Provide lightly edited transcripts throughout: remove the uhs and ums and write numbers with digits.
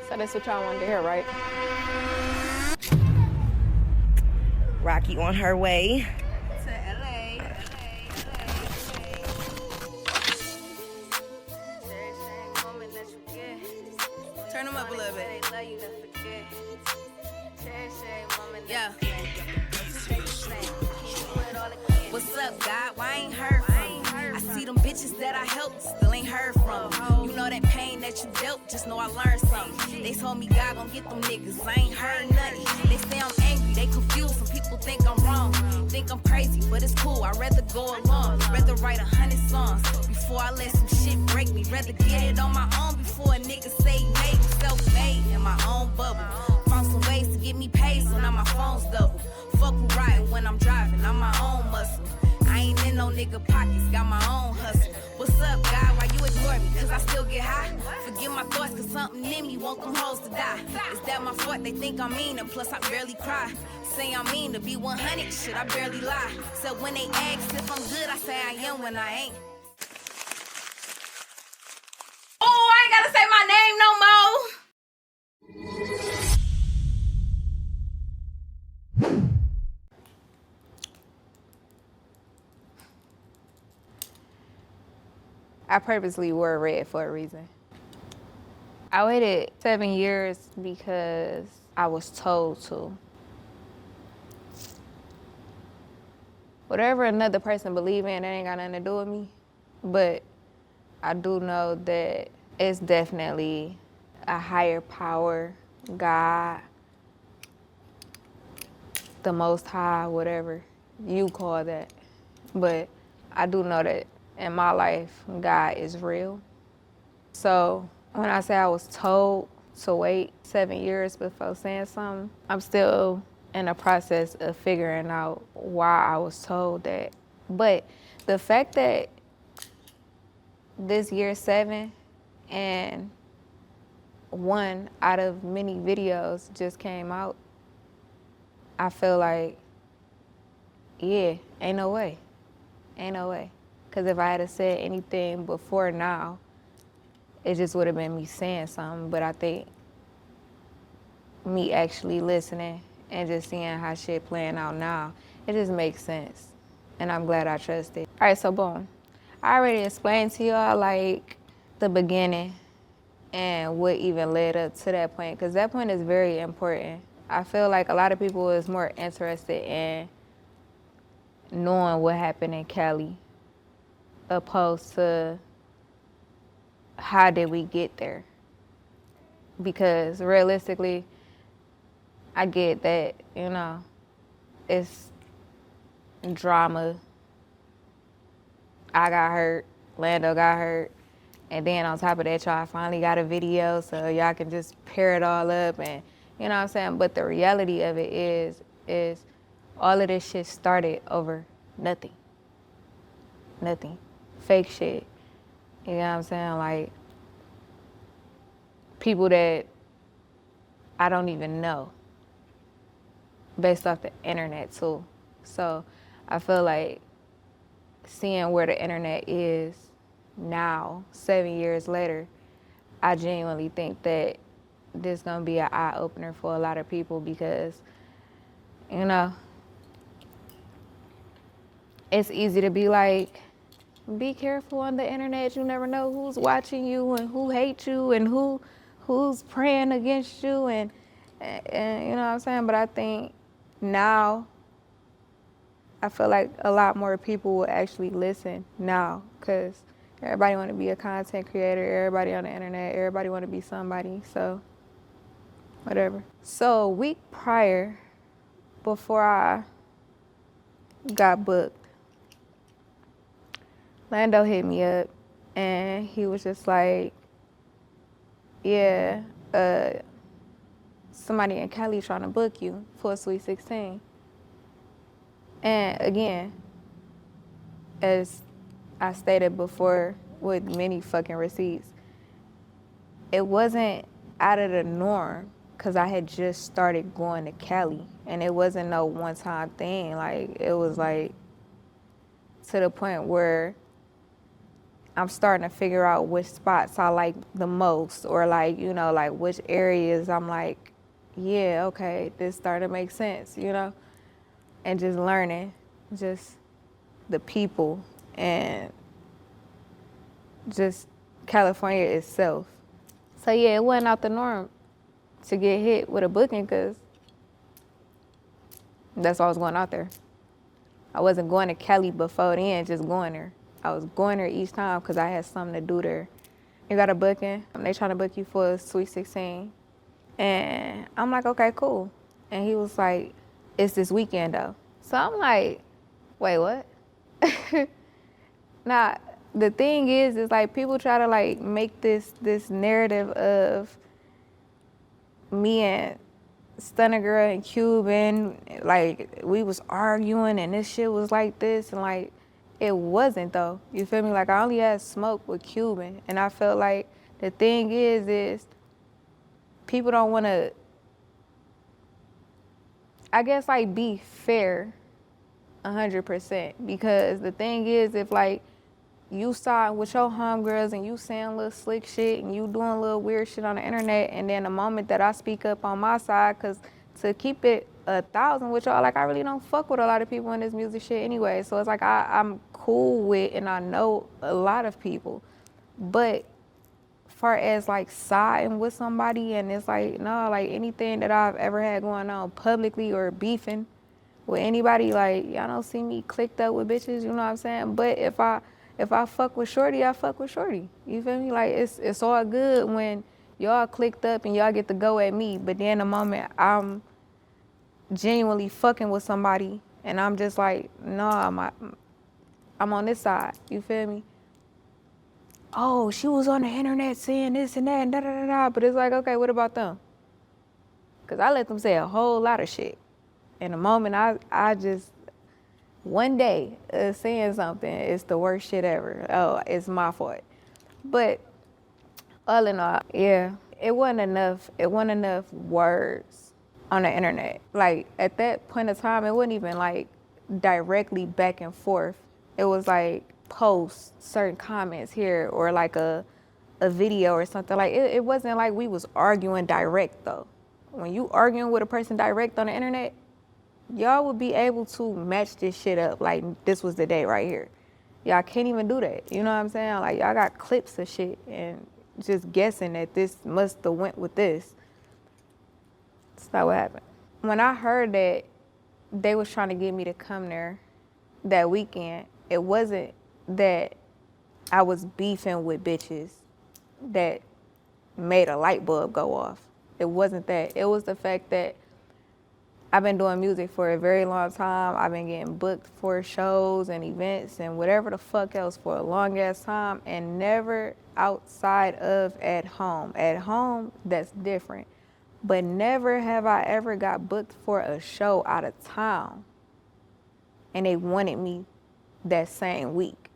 So that's what y'all wanted to hear, right? Rocky on her way. To LA. Turn them up a little bit. Yeah. What's up, God? Why I ain't heard from you? I see them bitches that I helped, still ain't heard from them. You know that pain that you dealt, just know I learned something. They told me God gon' get them niggas, I ain't heard nothing. They say I'm angry, they confused, some people think I'm wrong. Think I'm crazy, but it's cool, I'd rather go along. Rather write 100 songs before I let some shit break me. Rather get it on my own before a nigga say he made me. Self-made in my own bubble. Found some ways to get me paid, so now my phone's double. Fuck who riding when I'm driving, I'm my own muscle. I ain't in no nigga pockets, got my own hustle. What's up, God? Why you ignore me? Cause I still get high. Forget my thoughts, cause something in me want them hoes to die. Is that my fault? They think I'm mean, and plus I barely cry. Say I'm mean to be 100, shit, I barely lie. So when they ask if I'm good, I say I am when I ain't. Oh, I ain't gotta say my name no more. I purposely wore red for a reason. I waited 7 years because I was told to. Whatever another person believe in, that ain't got nothing to do with me. But I do know that it's definitely a higher power, God, the Most High, whatever you call that. But I do know that in my life, God is real. So when I say I was told to wait 7 years before saying something, I'm still in the process of figuring out why I was told that. But the fact that this year 7 and one out of many videos just came out, I feel like, yeah, ain't no way. Ain't no way. Because if I had said anything before now, it just would have been me saying something. But I think me actually listening and just seeing how shit playing out now, it just makes sense. And I'm glad I trusted. All right, so boom. I already explained to y'all like the beginning and what even led up to that point, because that point is very important. I feel like a lot of people is more interested in knowing what happened in Cali opposed to how did we get there. Because realistically, I get that, you know, it's drama. I got hurt, Lando got hurt, and then on top of that, y'all finally got a video so y'all can just pair it all up and, you know what I'm saying? But the reality of it is all of this shit started over nothing. Nothing. Fake shit. You know what I'm saying? Like, people that I don't even know based off the internet too. So I feel like seeing where the internet is now, 7 years later, I genuinely think that this is gonna be an eye-opener for a lot of people because, you know, it's easy to be like, be careful on the internet. You never know who's watching you and who hates you and who's praying against you and you know what I'm saying? But I think now, I feel like a lot more people will actually listen now because everybody want to be a content creator, everybody on the internet, everybody want to be somebody, so whatever. So a week prior, before I got booked, Lando hit me up and he was just like, yeah, somebody in Cali trying to book you for a Sweet 16. And again, as I stated before with many fucking receipts, it wasn't out of the norm because I had just started going to Cali and it wasn't no one-time thing. Like, it was like to the point where I'm starting to figure out which spots I like the most, or like, you know, like which areas I'm like, yeah, okay, this starting to make sense, you know? And just learning just the people and just California itself. So yeah, it wasn't out the norm to get hit with a booking because that's why I was going out there. I wasn't going to Cali before then, just going there. I was going there each time because I had something to do there. You got a booking, they trying to book you for a Sweet 16. And I'm like, okay, cool. And he was like, it's this weekend though. So I'm like, wait, what? Now, the thing is like people try to like make this narrative of me and Stunner Girl and Cuban, like we was arguing and this shit was like this, and like it wasn't though. You feel me? Like I only had smoke with Cuban, and I felt like the thing is people don't want to, I guess, like be fair 100%, because the thing is, if like you starting with your homegirls and you saying little slick shit and you doing little weird shit on the internet, and then the moment that I speak up on my side, because to keep it 1,000 with y'all, like I really don't fuck with a lot of people in this music shit anyway. So it's like I'm cool with, and I know a lot of people, but far as like siding with somebody, and it's like, no, like anything that I've ever had going on publicly or beefing with anybody, like y'all don't see me clicked up with bitches, you know what I'm saying? But if I fuck with shorty, I fuck with shorty. You feel me? Like it's all good when y'all clicked up and y'all get to go at me, but then the moment I'm genuinely fucking with somebody and I'm just like, no, I'm on this side. You feel me? Oh, she was on the internet saying this and that and da da da da. But it's like, okay, what about them? Because I let them say a whole lot of shit. And the moment I just, one day, saying something, it's the worst shit ever. Oh, it's my fault. But all in all, yeah, it wasn't enough words on the internet. Like at that point of time, it wasn't even like directly back and forth. It was like posts, certain comments here, or like a video or something. Like it wasn't like we was arguing direct though. When you arguing with a person direct on the internet, y'all would be able to match this shit up. Like this was the day right here. Y'all can't even do that. You know what I'm saying? Like y'all got clips of shit and just guessing that this must have went with this. That's not what happened. When I heard that they was trying to get me to come there that weekend, it wasn't that I was beefing with bitches that made a light bulb go off. It wasn't that. It was the fact that I've been doing music for a very long time. I've been getting booked for shows and events and whatever the fuck else for a long ass time, and never outside of at home. At home, that's different. But never have I ever got booked for a show out of town and they wanted me that same week.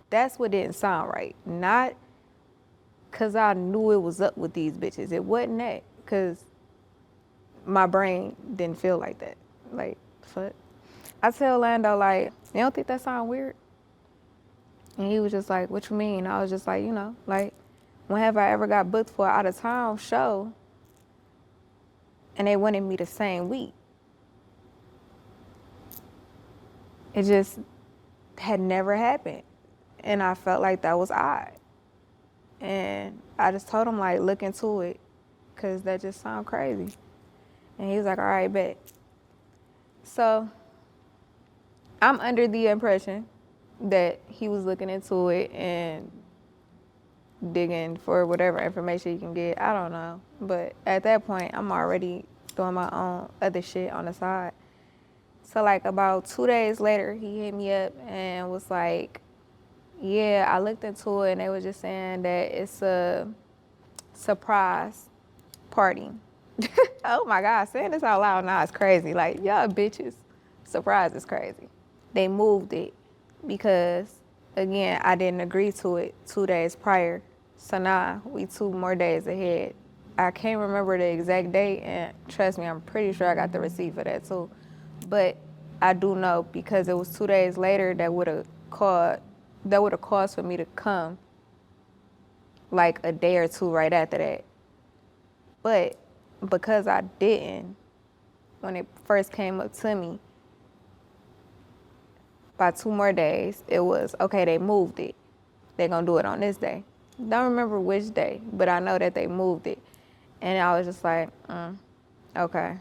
That's what didn't sound right. Not because I knew it was up with these bitches. It wasn't that, because my brain didn't feel like that. Like, fuck. I tell Lando, like, you don't think that sound weird? And he was just like, what you mean? I was just like, you know, like, when have I ever got booked for an out-of-town show and they wanted me the same week? It just had never happened. And I felt like that was odd. And I just told him, like, look into it, because that just sound crazy. And he was like, all right, bet. So I'm under the impression that he was looking into it and digging for whatever information he can get. I don't know. But at that point, I'm already doing my own other shit on the side. So like about 2 days later, he hit me up and was like, yeah, I looked into it and they were just saying that it's a surprise party. Oh my God, saying this out loud now is crazy. Like, y'all bitches, surprise is crazy. They moved it because, again, I didn't agree to it 2 days prior. So now we 2 more days ahead. I can't remember the exact date, and trust me, I'm pretty sure I got the receipt for that too. But I do know because it was 2 days later that would have called that would have caused for me to come like a day or two right after that. But because I didn't, when it first came up to me, by 2 more days, it was, okay, they moved it. They're going to do it on this day. Don't remember which day, but I know that they moved it. And I was just like, okay.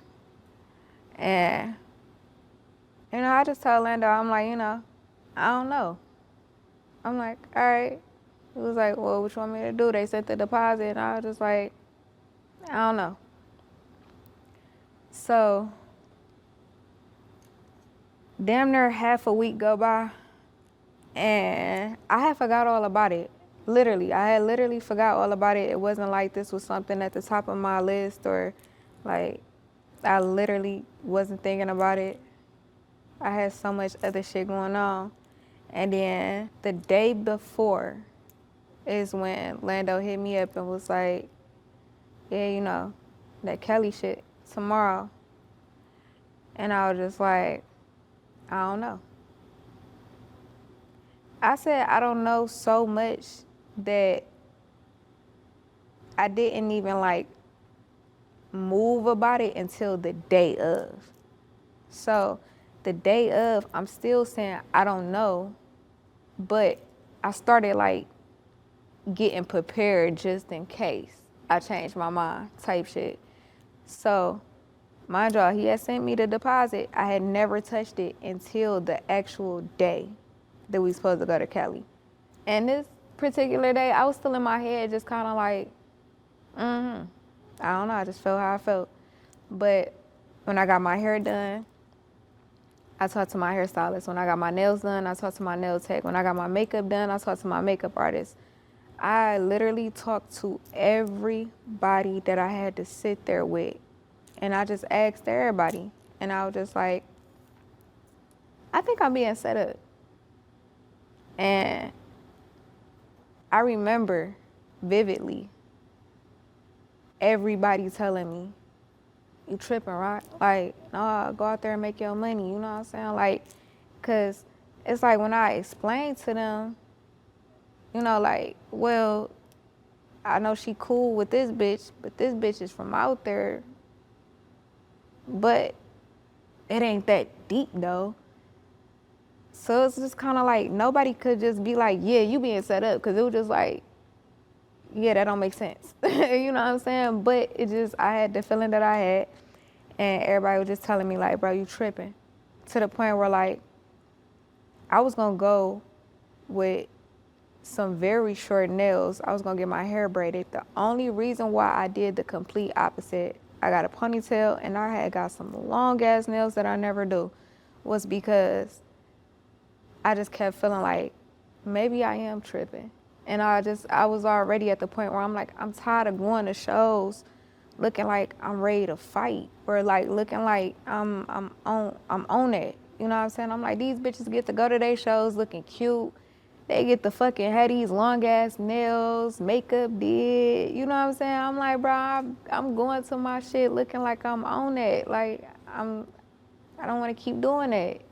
And, I just told Lando, I'm like, I don't know. I'm like, all right. He was like, well, what you want me to do? They sent the deposit. And I was just like, I don't know. So, damn near half a week go by, and I had forgot all about it. Literally, I had literally forgot all about it. It wasn't like this was something at the top of my list or like I literally wasn't thinking about it. I had so much other shit going on. And then the day before is when Lando hit me up and was like, yeah, that CALI shit tomorrow. And I was just like, I don't know. I said I don't know so much that I didn't even like move about it until the day of. So the day of, I'm still saying I don't know, but I started like getting prepared just in case I changed my mind type shit. So mind y'all, he had sent me the deposit. I had never touched it until the actual day that we supposed to go to CALI. And this particular day, I was still in my head just kind of like, I don't know, I just felt how I felt. But when I got my hair done, I talked to my hairstylist. When I got my nails done, I talked to my nail tech. When I got my makeup done, I talked to my makeup artist. I literally talked to everybody that I had to sit there with. And I just asked everybody. And I was just like, I think I'm being set up. And I remember vividly everybody telling me, you tripping, right? Like, no, go out there and make your money, you know what I'm saying? Like, cause it's like when I explained to them, like, well, I know she cool with this bitch, but this bitch is from out there, but it ain't that deep though. So it's just kind of like, nobody could just be like, yeah, you being set up, cause it was just like, yeah, that don't make sense. You know what I'm saying? But I had the feeling that I had, and everybody was just telling me like, bro, you tripping. To the point where like, I was gonna go with some very short nails. I was gonna get my hair braided. The only reason why I did the complete opposite, I got a ponytail and I had got some long ass nails that I never do, was because I just kept feeling like maybe I am tripping. And I was already at the point where I'm like, I'm tired of going to shows looking like I'm ready to fight, or like looking like I'm on it. You know what I'm saying? I'm like, these bitches get to go to their shows looking cute. They get to fucking have these long ass nails, makeup did. You know what I'm saying? I'm like, bro, I'm going to my shit looking like I'm on it. Like I don't want to keep doing it.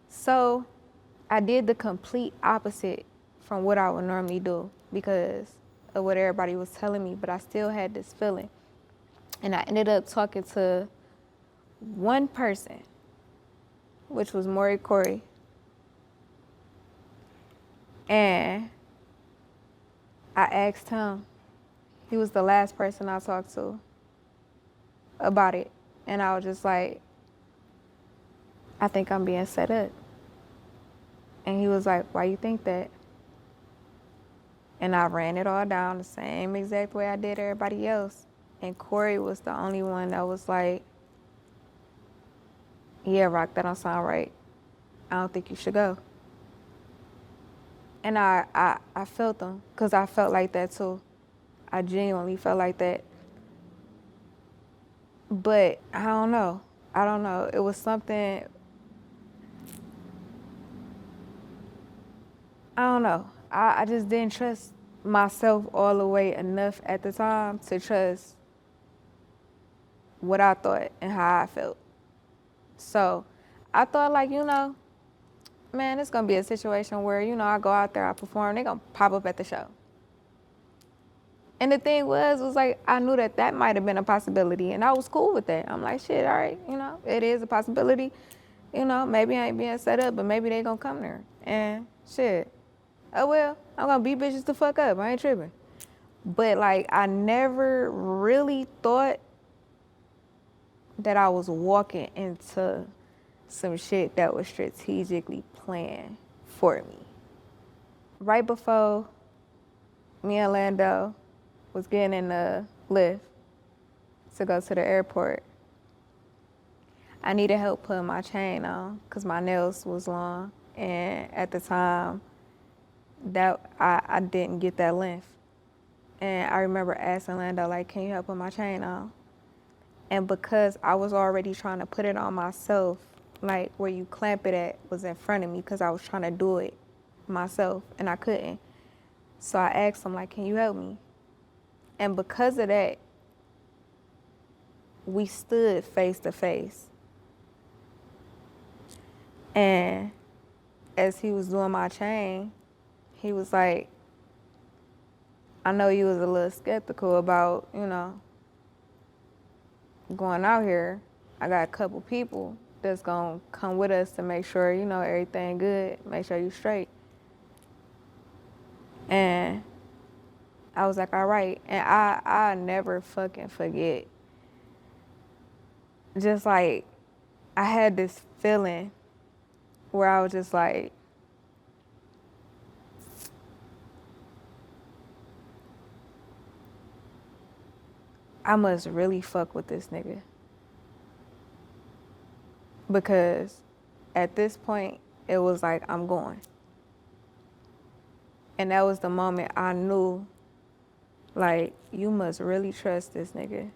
So I did the complete opposite from what I would normally do because of what everybody was telling me, but I still had this feeling. And I ended up talking to one person, which was Maury Corey. And I asked him, he was the last person I talked to about it. And I was just like, I think I'm being set up. And he was like, why you think that? And I ran it all down the same exact way I did everybody else. And Corey was the only one that was like, yeah, Rock, that don't sound right. I don't think you should go. And I felt them, because I felt like that too. I genuinely felt like that. But I don't know. It was something, I don't know. I just didn't trust myself all the way enough at the time to trust what I thought and how I felt. So I thought like, man, it's gonna be a situation where, you know, I go out there, I perform, they gonna pop up at the show. And the thing was like, I knew that might have been a possibility, and I was cool with that. I'm like, shit, all right, you know, it is a possibility. You know, maybe I ain't being set up, but maybe they gonna come there. And shit, oh well, I'm gonna beat bitches the fuck up. I ain't tripping. But like, I never really thought that I was walking into some shit that was strategically planned for me. Right before me and Lando was getting in the lift to go to the airport, I needed help putting my chain on because my nails was long. And at the time, that I didn't get that length. And I remember asking Lando, like, can you help put my chain on? And because I was already trying to put it on myself, like where you clamp it at was in front of me because I was trying to do it myself and I couldn't. So I asked him, like, can you help me? And because of that, we stood face to face. And as he was doing my chain, he was like, I know you was a little skeptical about, you know, going out here. I got a couple people that's gonna come with us to make sure, you know, everything good, make sure you straight. And I was like, all right. And I never fucking forget. Just like, I had this feeling where I was just like, I must really fuck with this nigga. Because at this point, it was like, I'm going. And that was the moment I knew, like, you must really trust this nigga.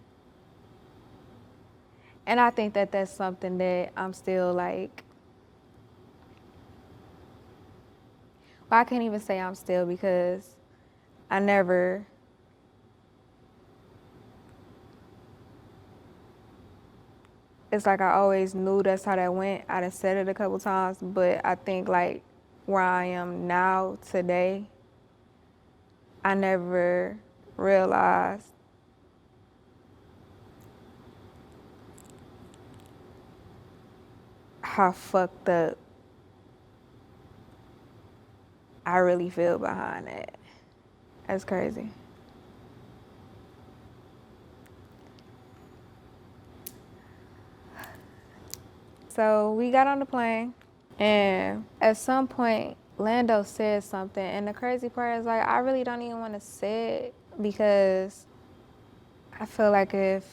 And I think that that's something that I'm still like, well, I can't even say I'm still because I never, it's like I always knew that's how that went. I done said it a couple times, but I think like where I am now today, I never realized how fucked up I really feel behind that. That's crazy. So we got on the plane, and at some point, Lando said something, and the crazy part is like, I really don't even want to say it because I feel like if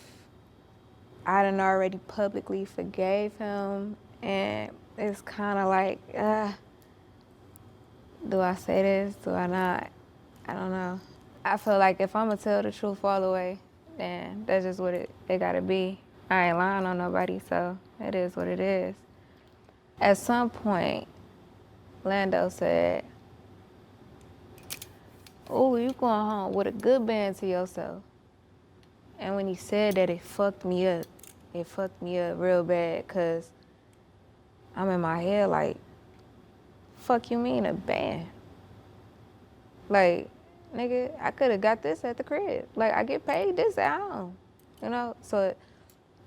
I done already publicly forgave him, and it's kind of like, do I say this? Do I not? I don't know. I feel like if I'm going to tell the truth all the way, then that's just what it got to be. I ain't lying on nobody, so it is what it is. At some point, Lando said, oh, you going home with a good band to yourself. And when he said that, it fucked me up. It fucked me up real bad, because I'm in my head like, fuck you mean a band? Like, nigga, I could have got this at the crib. Like, I get paid this at home, you know? So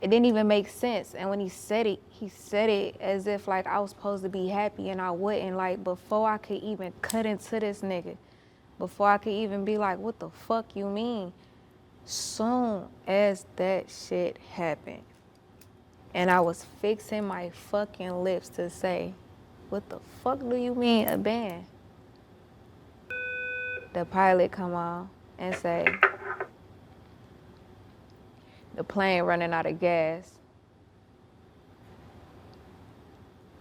it didn't even make sense. And when he said it as if like I was supposed to be happy and I wouldn't. Like, before I could even cut into this nigga, before I could even be like, what the fuck you mean? Soon as that shit happened, and I was fixing my fucking lips to say, what the fuck do you mean a band? The pilot come on and say, the plane running out of gas.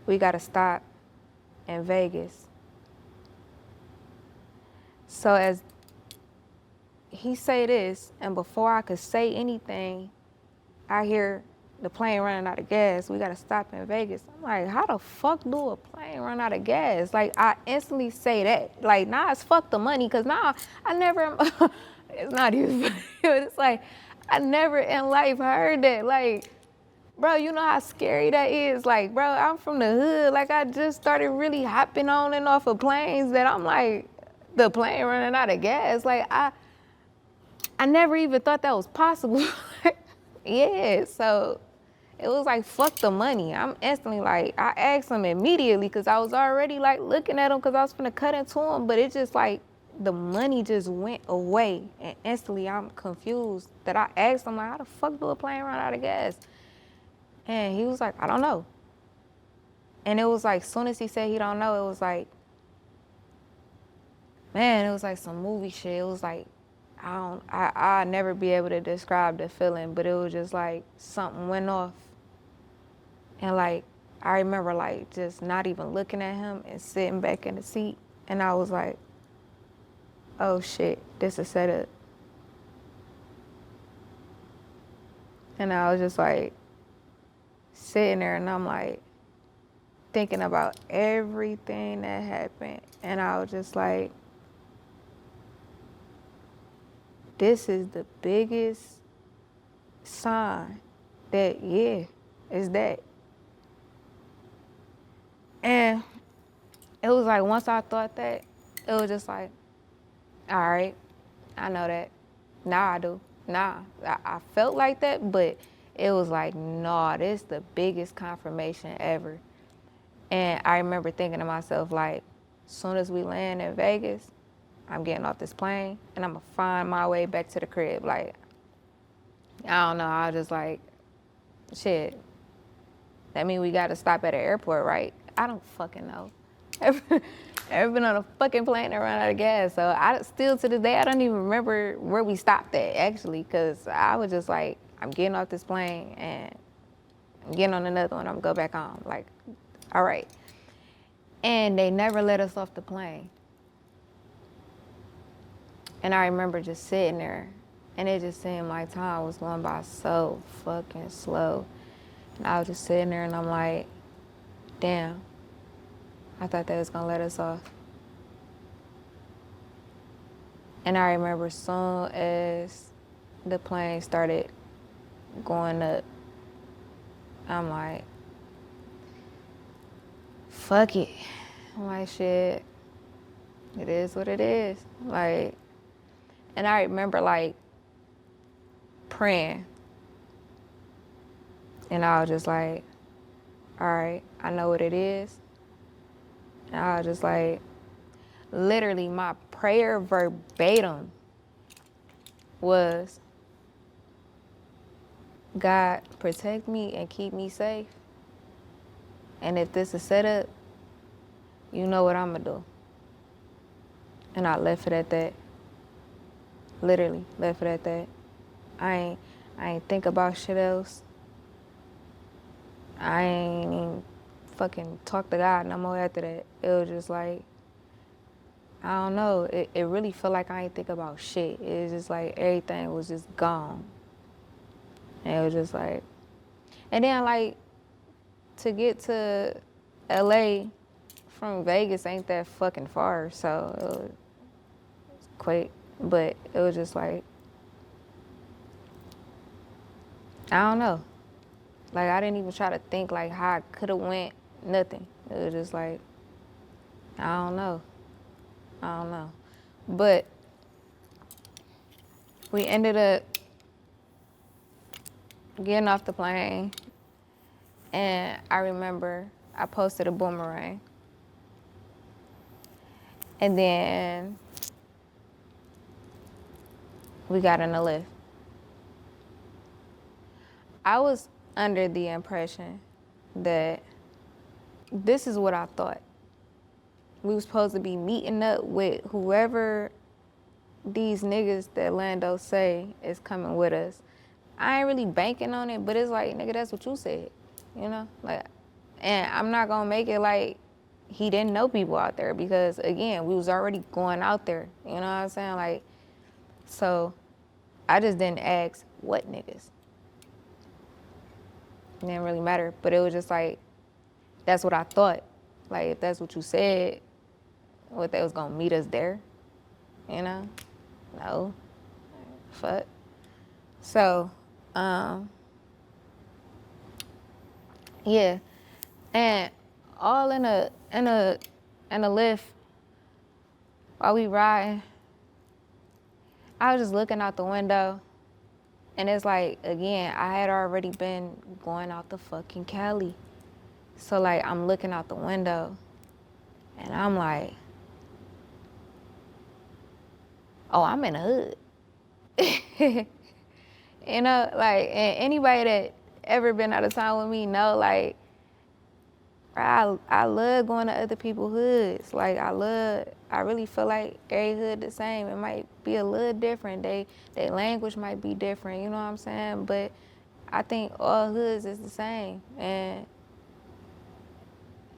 We gotta stop in Vegas. So as he say this, and before I could say anything, I hear the plane running out of gas. We gotta stop in Vegas. I'm like, how the fuck do a plane run out of gas? Like, I instantly say that. Like, nah, it's fuck the money, because nah, I never, it's not even funny, but it's like, I never in life heard that. Like, Bro, you know how scary that is? Like, bro, I'm from the hood. Like, I just started really hopping on and off of planes that I'm like, the plane running out of gas. Like, I never even thought that was possible. Yeah, so it was like, fuck the money. I'm instantly like, I asked him immediately because I was already like looking at him because I was finna cut into him, but it just like, the money just went away. And instantly I'm confused that I asked him like, how the fuck do a plane run out of gas? And he was like, I don't know. And it was like, soon as he said he don't know, it was like, man, it was like some movie shit. It was like, I'll never be able to describe the feeling, but it was just like something went off. And like, I remember like just not even looking at him and sitting back in the seat. And I was like, oh shit, this is set up. And I was just like sitting there and I'm like thinking about everything that happened. And I was just like, this is the biggest sign that, yeah, it's that. And it was like, once I thought that, it was just like, all right, I know that. Now I do. Nah, I felt like that, but it was like, nah, this is the biggest confirmation ever. And I remember thinking to myself, like, as soon as we land in Vegas, I'm getting off this plane and I'm gonna find my way back to the crib. Like, I don't know, I was just like, shit, that mean we gotta stop at an airport, right? I don't fucking know. Ever been on a fucking plane that ran out of gas? So I still, to this day, I don't even remember where we stopped at, actually, because I was just like, I'm getting off this plane and I'm getting on another one, I'm gonna go back home. Like, all right. And they never let us off the plane. And I remember just sitting there, and it just seemed like time was going by so fucking slow. And I was just sitting there, and I'm like, damn, I thought they was gonna let us off. And I remember as soon as the plane started going up, I'm like, fuck it. I'm like, shit, it is what it is. Like, and I remember like praying. And I was just like, all right, I know what it is. And I was just like, literally my prayer verbatim was, God, protect me and keep me safe. And if this is set up, you know what I'm gonna do. And I left it at that. Literally left it at that. I ain't think about shit else. I ain't even fucking talk to God no more after that. It was just like, I don't know. It really felt like I ain't think about shit. It was just like everything was just gone. And it was just like, and then like to get to LA from Vegas ain't that fucking far. So it was quick, but it was just like, I don't know. Like I didn't even try to think like how I could have went, nothing. It was just like, I don't know. But we ended up getting off the plane, and I remember I posted a boomerang. And then we got in the lift. I was under the impression that this is what I thought. We were supposed to be meeting up with whoever these niggas that Lando say is coming with us. I ain't really banking on it, but it's like, nigga, that's what you said, you know? Like, and I'm not gonna make it like he didn't know people out there because, again, we was already going out there, you know what I'm saying? Like, so I just didn't ask what niggas. It didn't really matter, but it was just like, that's what I thought. Like, if that's what you said, what, they was gonna meet us there, you know? No, fuck. So, Yeah. And all in a lift while we riding, I was just looking out the window, and it's like, again, I had already been going out the fucking Cali. So like I'm looking out the window and I'm like, oh, I'm in the hood. You know, like, and anybody that ever been out of town with me know, like, I love going to other people's hoods. Like, I really feel like every hood the same. It might be a little different. They language might be different, you know what I'm saying? But I think all hoods is the same. And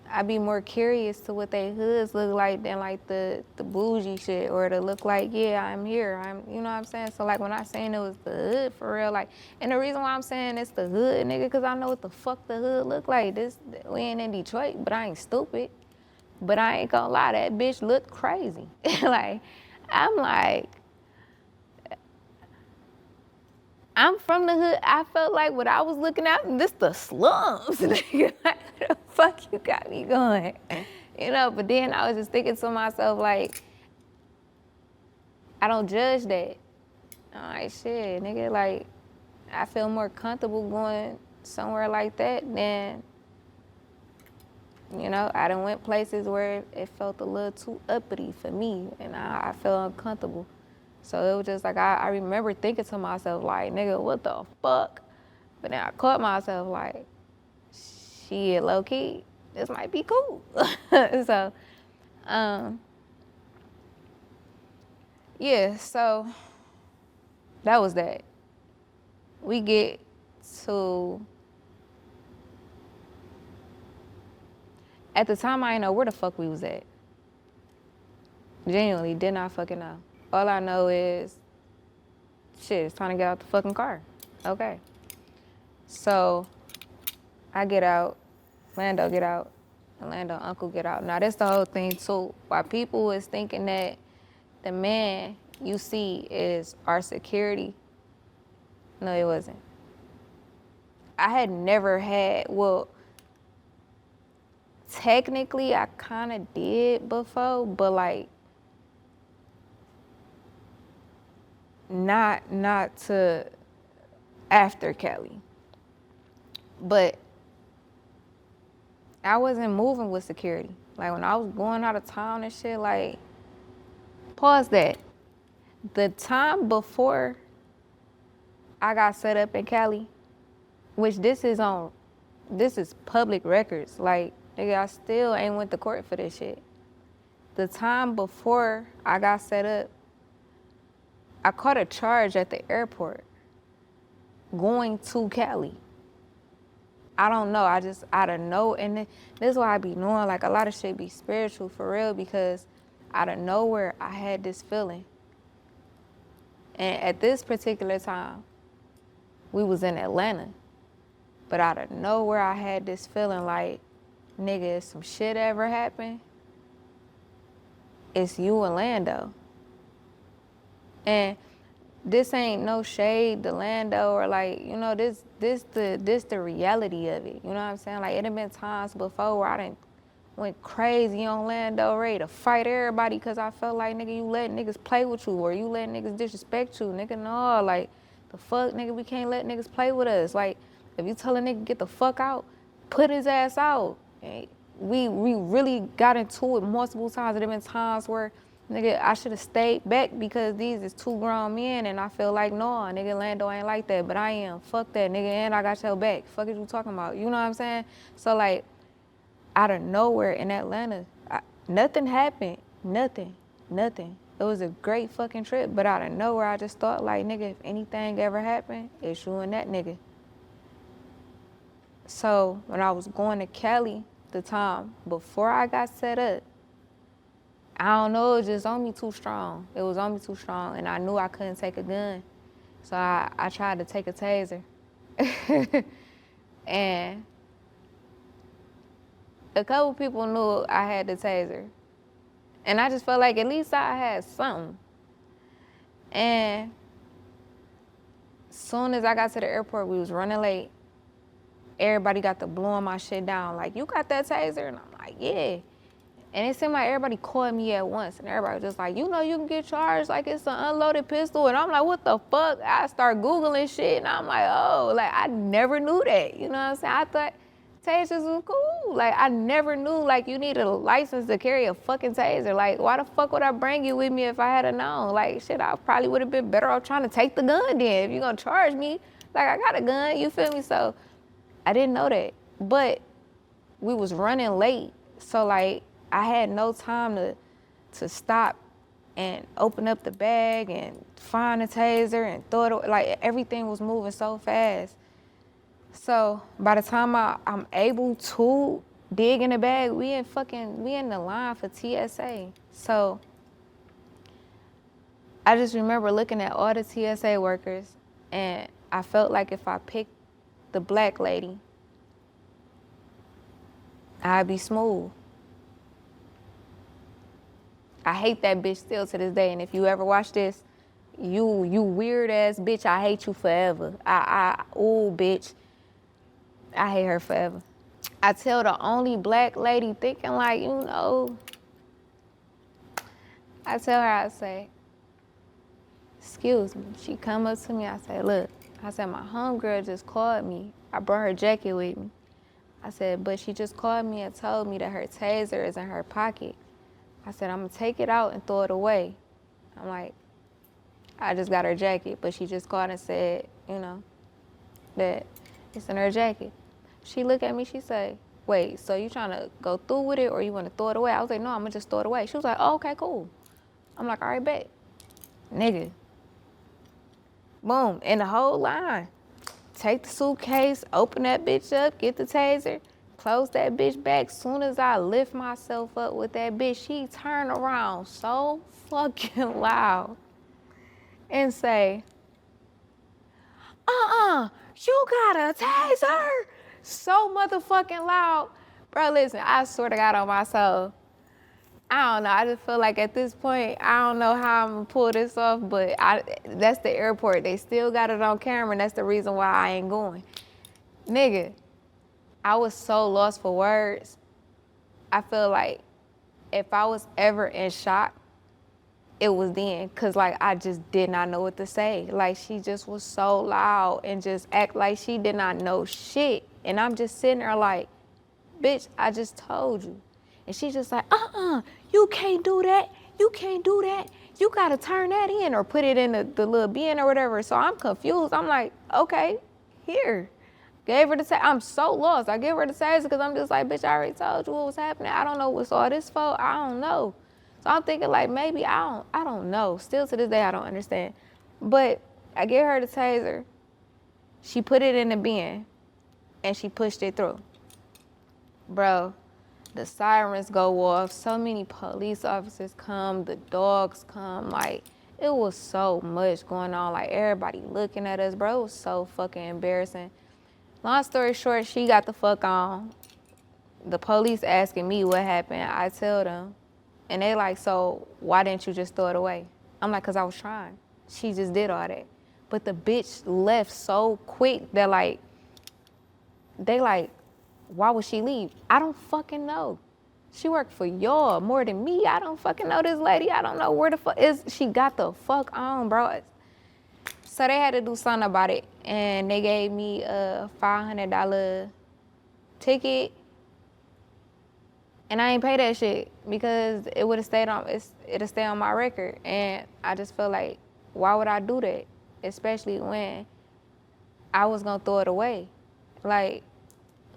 I be more curious to what they hoods look like than like the bougie shit, or to look like, yeah, I'm here. You know what I'm saying? So like when I saying it was the hood for real, like, and the reason why I'm saying it's the hood, nigga, cause I know what the fuck the hood look like. We ain't in Detroit, but I ain't stupid. But I ain't gonna lie, that bitch looked crazy. Like, I'm like, I'm from the hood. I felt like what I was looking at, this the slums, nigga. Like, where the fuck you got me going? You know, but then I was just thinking to myself, like, I don't judge that. I'm like, shit, nigga, like, I feel more comfortable going somewhere like that than, you know, I done went places where it felt a little too uppity for me, and I felt uncomfortable. So it was just like, I remember thinking to myself, like, nigga, what the fuck? But then I caught myself like, shit, low key, this might be cool. So, yeah, so that was that. We get to, at the time I didn't know where the fuck we was at. Genuinely, did not fucking know. All I know is, shit, it's time to get out the fucking car. Okay. So I get out, Lando get out, and Lando uncle get out. Now this the whole thing too. Why people is thinking that the man you see is our security. No, it wasn't. I had never had, well, technically I kind of did before, but like, not to after Kelly. But I wasn't moving with security. Like when I was going out of town and shit, like, pause that. The time before I got set up in Cali, which this is public records. Like, nigga, I still ain't went to court for this shit. The time before I got set up, I caught a charge at the airport going to Cali. I don't know, I don't know, and this is why I be knowing, like, a lot of shit be spiritual for real, because out of nowhere, I had this feeling. And at this particular time, we was in Atlanta, but out of nowhere, I had this feeling like, nigga, if some shit ever happened, it's you and Lando. And this ain't no shade to Lando, or like, you know, this the reality of it. You know what I'm saying? Like, it had been times before where I done went crazy on Lando, ready to fight everybody because I felt like, nigga, you let niggas play with you, or you let niggas disrespect you. Nigga, no, like, the fuck, nigga, we can't let niggas play with us. Like, if you tell a nigga get the fuck out, put his ass out. We really got into it multiple times. There been times where, nigga, I should have stayed back because these is two grown men, and I feel like, no, nigga, Lando ain't like that, but I am. Fuck that, nigga, and I got your back. Fuck is you talking about? You know what I'm saying? So, like, out of nowhere in Atlanta, nothing happened. Nothing. It was a great fucking trip, but out of nowhere, I just thought, like, nigga, if anything ever happened, it's you and that nigga. So when I was going to Cali the time before I got set up, I don't know, it was just on me too strong. It was on me too strong, and I knew I couldn't take a gun. So I tried to take a taser. And a couple people knew I had the taser. And I just felt like at least I had something. And as soon as I got to the airport, we was running late. everybody got to blowing my shit down. Like, you got that taser? And I'm like, yeah. And it seemed like everybody called me at once. And everybody was just like, you know you can get charged like it's an unloaded pistol. And I'm like, what the fuck? I start Googling shit. And I'm like, oh, like, I never knew that. You know what I'm saying? I thought tasers was cool. Like, I never knew, like, you needed a license to carry a fucking taser. Like, why the fuck would I bring you with me if I had known? Like, shit, I probably would have been better off trying to take the gun then. If you're going to charge me, like, I got a gun, you feel me? So I didn't know that. But we was running late. So, like, I had no time to stop and open up the bag and find a taser and throw it away. Like, everything was moving so fast. So by the time I'm able to dig in the bag, we in the line for TSA. So I just remember looking at all the TSA workers, and I felt like if I picked the black lady, I'd be smooth. I hate that bitch still to this day, and if you ever watch this, you weird ass bitch, I hate you forever. Ooh, bitch, I hate her forever. I tell the only black lady thinking like, you know, I tell her, I say, excuse me. She come up to me, I say, look, I said, my homegirl just called me. I brought her jacket with me. I said, but she just called me and told me that her taser is in her pocket. I said, I'm gonna take it out and throw it away. I'm like, I just got her jacket, but she just called and said, you know, that it's in her jacket. She looked at me, she said, wait, so you trying to go through with it or you want to throw it away? I was like, no, I'm gonna just throw it away. She was like, oh, okay, cool. I'm like, all right, bet. Nigga. Boom, in the whole line. Take the suitcase, open that bitch up, get the taser, close that bitch back. Soon as I lift myself up with that bitch, she turned around so fucking loud and say, you got a taser? So motherfucking loud. Bro, listen, I swear to God on my soul, I don't know. I just feel like at this point, I don't know how I'm gonna pull this off, but that's the airport. They still got it on camera, and that's the reason why I ain't going. Nigga, I was so lost for words. I feel like if I was ever in shock, it was then, cause like I just did not know what to say. Like she just was so loud and just act like she did not know shit. And I'm just sitting there like, bitch, I just told you. And she's just like, you can't do that. You can't do that. You gotta turn that in or put it in the little bin or whatever. So I'm confused. I'm like, okay, here. Gave her the taser. I'm so lost. I gave her the taser because I'm just like, bitch, I already told you what was happening. I don't know what's all this for. I don't know. So I'm thinking like maybe I don't know. Still to this day I don't understand. But I gave her the taser. She put it in the bin and she pushed it through. Bro, the sirens go off. So many police officers come. The dogs come. Like it was so much going on. Like everybody looking at us, bro. It was so fucking embarrassing. Long story short, she got the fuck on. The police asking me what happened. I tell them. And they like, so why didn't you just throw it away? I'm like, cause I was trying. She just did all that. But the bitch left so quick that like, they like, why would she leave? I don't fucking know. She worked for y'all more than me. I don't fucking know this lady. I don't know where the fuck is. She got the fuck on, bro. So they had to do something about it. And they gave me a $500 ticket. And I ain't pay that shit because it would have stayed on my record. And I just feel like, why would I do that? Especially when I was gonna throw it away. Like,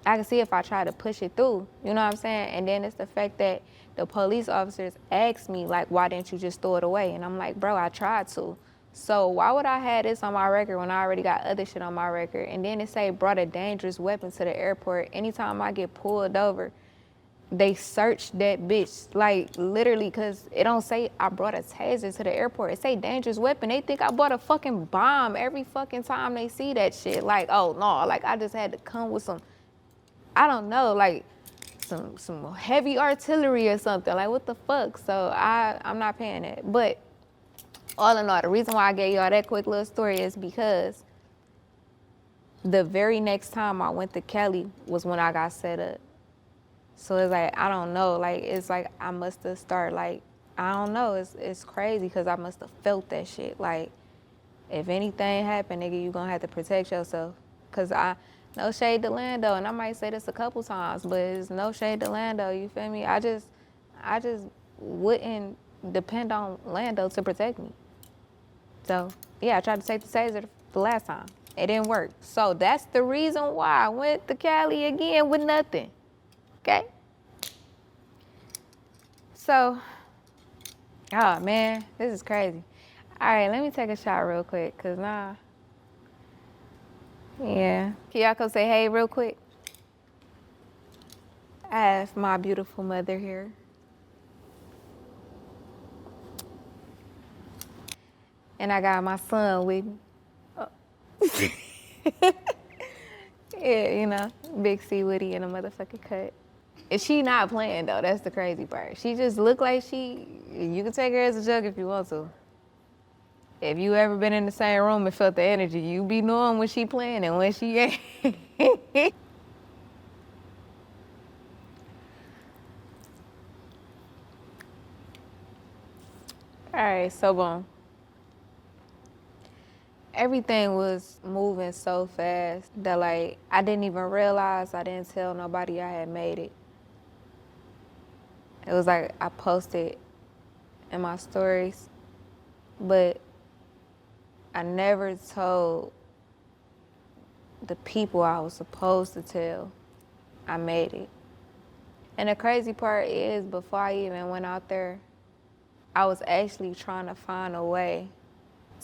I can see if I try to push it through, you know what I'm saying? And then it's the fact that the police officers asked me, like, why didn't you just throw it away? And I'm like, bro, I tried to. So why would I have this on my record when I already got other shit on my record? And then it say brought a dangerous weapon to the airport. Anytime I get pulled over, they search that bitch, like literally, cause it don't say I brought a taser to the airport. It say dangerous weapon. They think I bought a fucking bomb every fucking time they see that shit. Like, oh no, like I just had to come with some, I don't know, like some heavy artillery or something. Like what the fuck? So I'm not paying it. But all in all, the reason why I gave y'all that quick little story is because The very next time I went to CALI was when I got set up. So it's like, I don't know, like, it's like I must have started, like, I don't know, it's crazy because I must have felt that shit. Like, if anything happened, nigga, you gonna have to protect yourself. Cause no shade to Lando, and I might say this a couple times, but it's no shade to Lando, you feel me? I just wouldn't depend on Lando to protect me. So, yeah, I tried to take the taser the last time. It didn't work. So that's the reason why I went to CALI again with nothing. Okay? So, oh man, this is crazy. All right, let me take a shot real quick, cause yeah. Can y'all come say hey real quick? I have my beautiful mother here. And I got my son with me. Yeah, you know, Big C Woody in a motherfucking cut. And she not playing though, that's the crazy part. She just look like you can take her as a joke if you want to. If you ever been in the same room and felt the energy, you be knowing when she playing and when she ain't. All right, so boom. Everything was moving so fast that like I didn't even realize I didn't tell nobody I had made it. It was like I posted in my stories, but I never told the people I was supposed to tell I made it. And the crazy part is before I even went out there, I was actually trying to find a way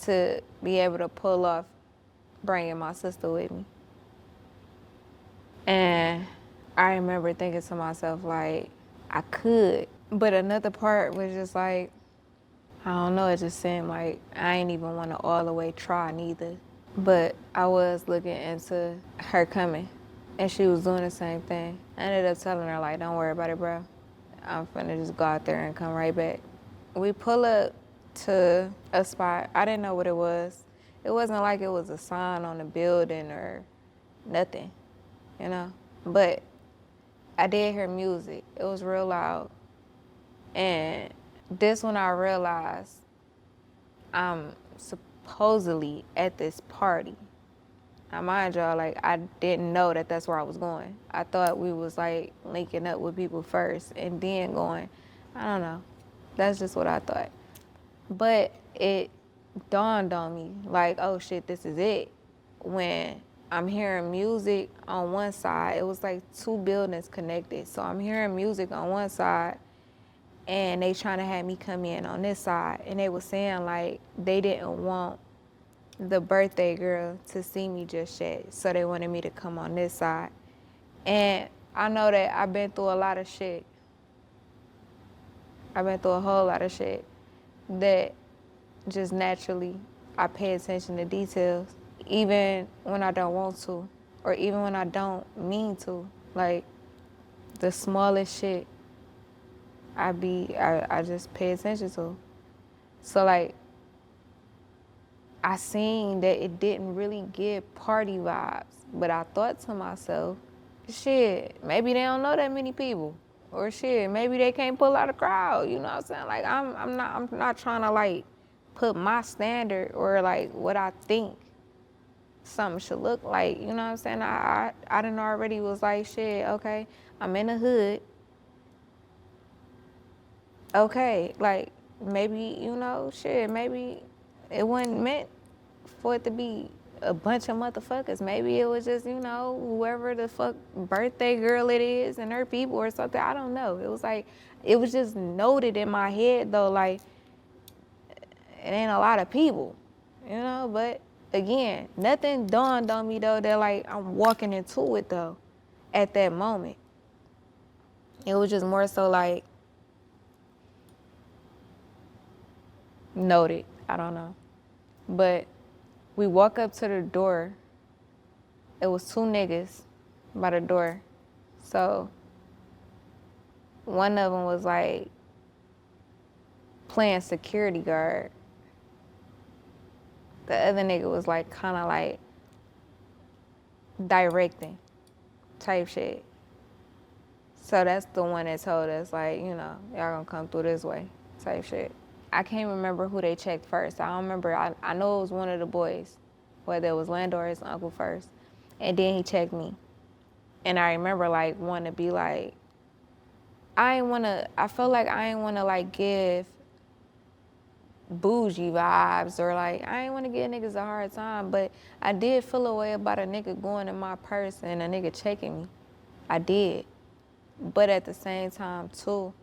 to be able to pull off bringing my sister with me. And I remember thinking to myself, like, I could. But another part was just like, I don't know, it just seemed like I ain't even want to all the way try neither. But I was looking into her coming, and she was doing the same thing. I ended up telling her, like, don't worry about it, bro. I'm finna just go out there and come right back. We pull up to a spot. I didn't know what it was. It wasn't like it was a sign on the building or nothing, you know? But I did hear music. It was real loud. And this when I realized I'm supposedly at this party. Now mind y'all, like I didn't know that that's where I was going. I thought we was like linking up with people first and then going. I don't know. That's just what I thought. But it dawned on me like, oh shit, this is it. When I'm hearing music on one side, it was like two buildings connected. So I'm hearing music on one side and they trying to have me come in on this side. And they was saying like they didn't want the birthday girl to see me just yet. So they wanted me to come on this side. And I know that I've been through a lot of shit. I've been through a whole lot of shit that just naturally I pay attention to details, even when I don't want to, or even when I don't mean to. Like the smallest shit, I just pay attention to. So like, I seen that it didn't really give party vibes, but I thought to myself, shit, maybe they don't know that many people. Or shit, maybe they can't pull out a crowd, you know what I'm saying? Like I'm not trying to like put my standard or like what I think something should look like, you know what I'm saying? I done already was like, shit, okay, I'm in the hood. Okay, like maybe, you know, shit, maybe it wasn't meant for it to be a bunch of motherfuckers. Maybe it was just, you know, whoever the fuck birthday girl it is and her people or something. I don't know. It was like, it was just noted in my head though, like, it ain't a lot of people, you know? But again, nothing dawned on me though that like I'm walking into it though at that moment. It was just more so like, noted. I don't know. But we walk up to the door. It was two niggas by the door. So one of them was like playing security guard. The other nigga was like kind of like directing type shit. So that's the one that told us, like, you know, y'all gonna come through this way type shit. I can't remember who they checked first. I don't remember. I know it was one of the boys, whether it was Lando or his uncle first. And then he checked me. And I remember, like, wanting to be like, I felt like I ain't wanna, like, give bougie vibes or, like, I ain't wanna give niggas a hard time, but I did feel a way about a nigga going in my purse and a nigga checking me. I did. But at the same time, too,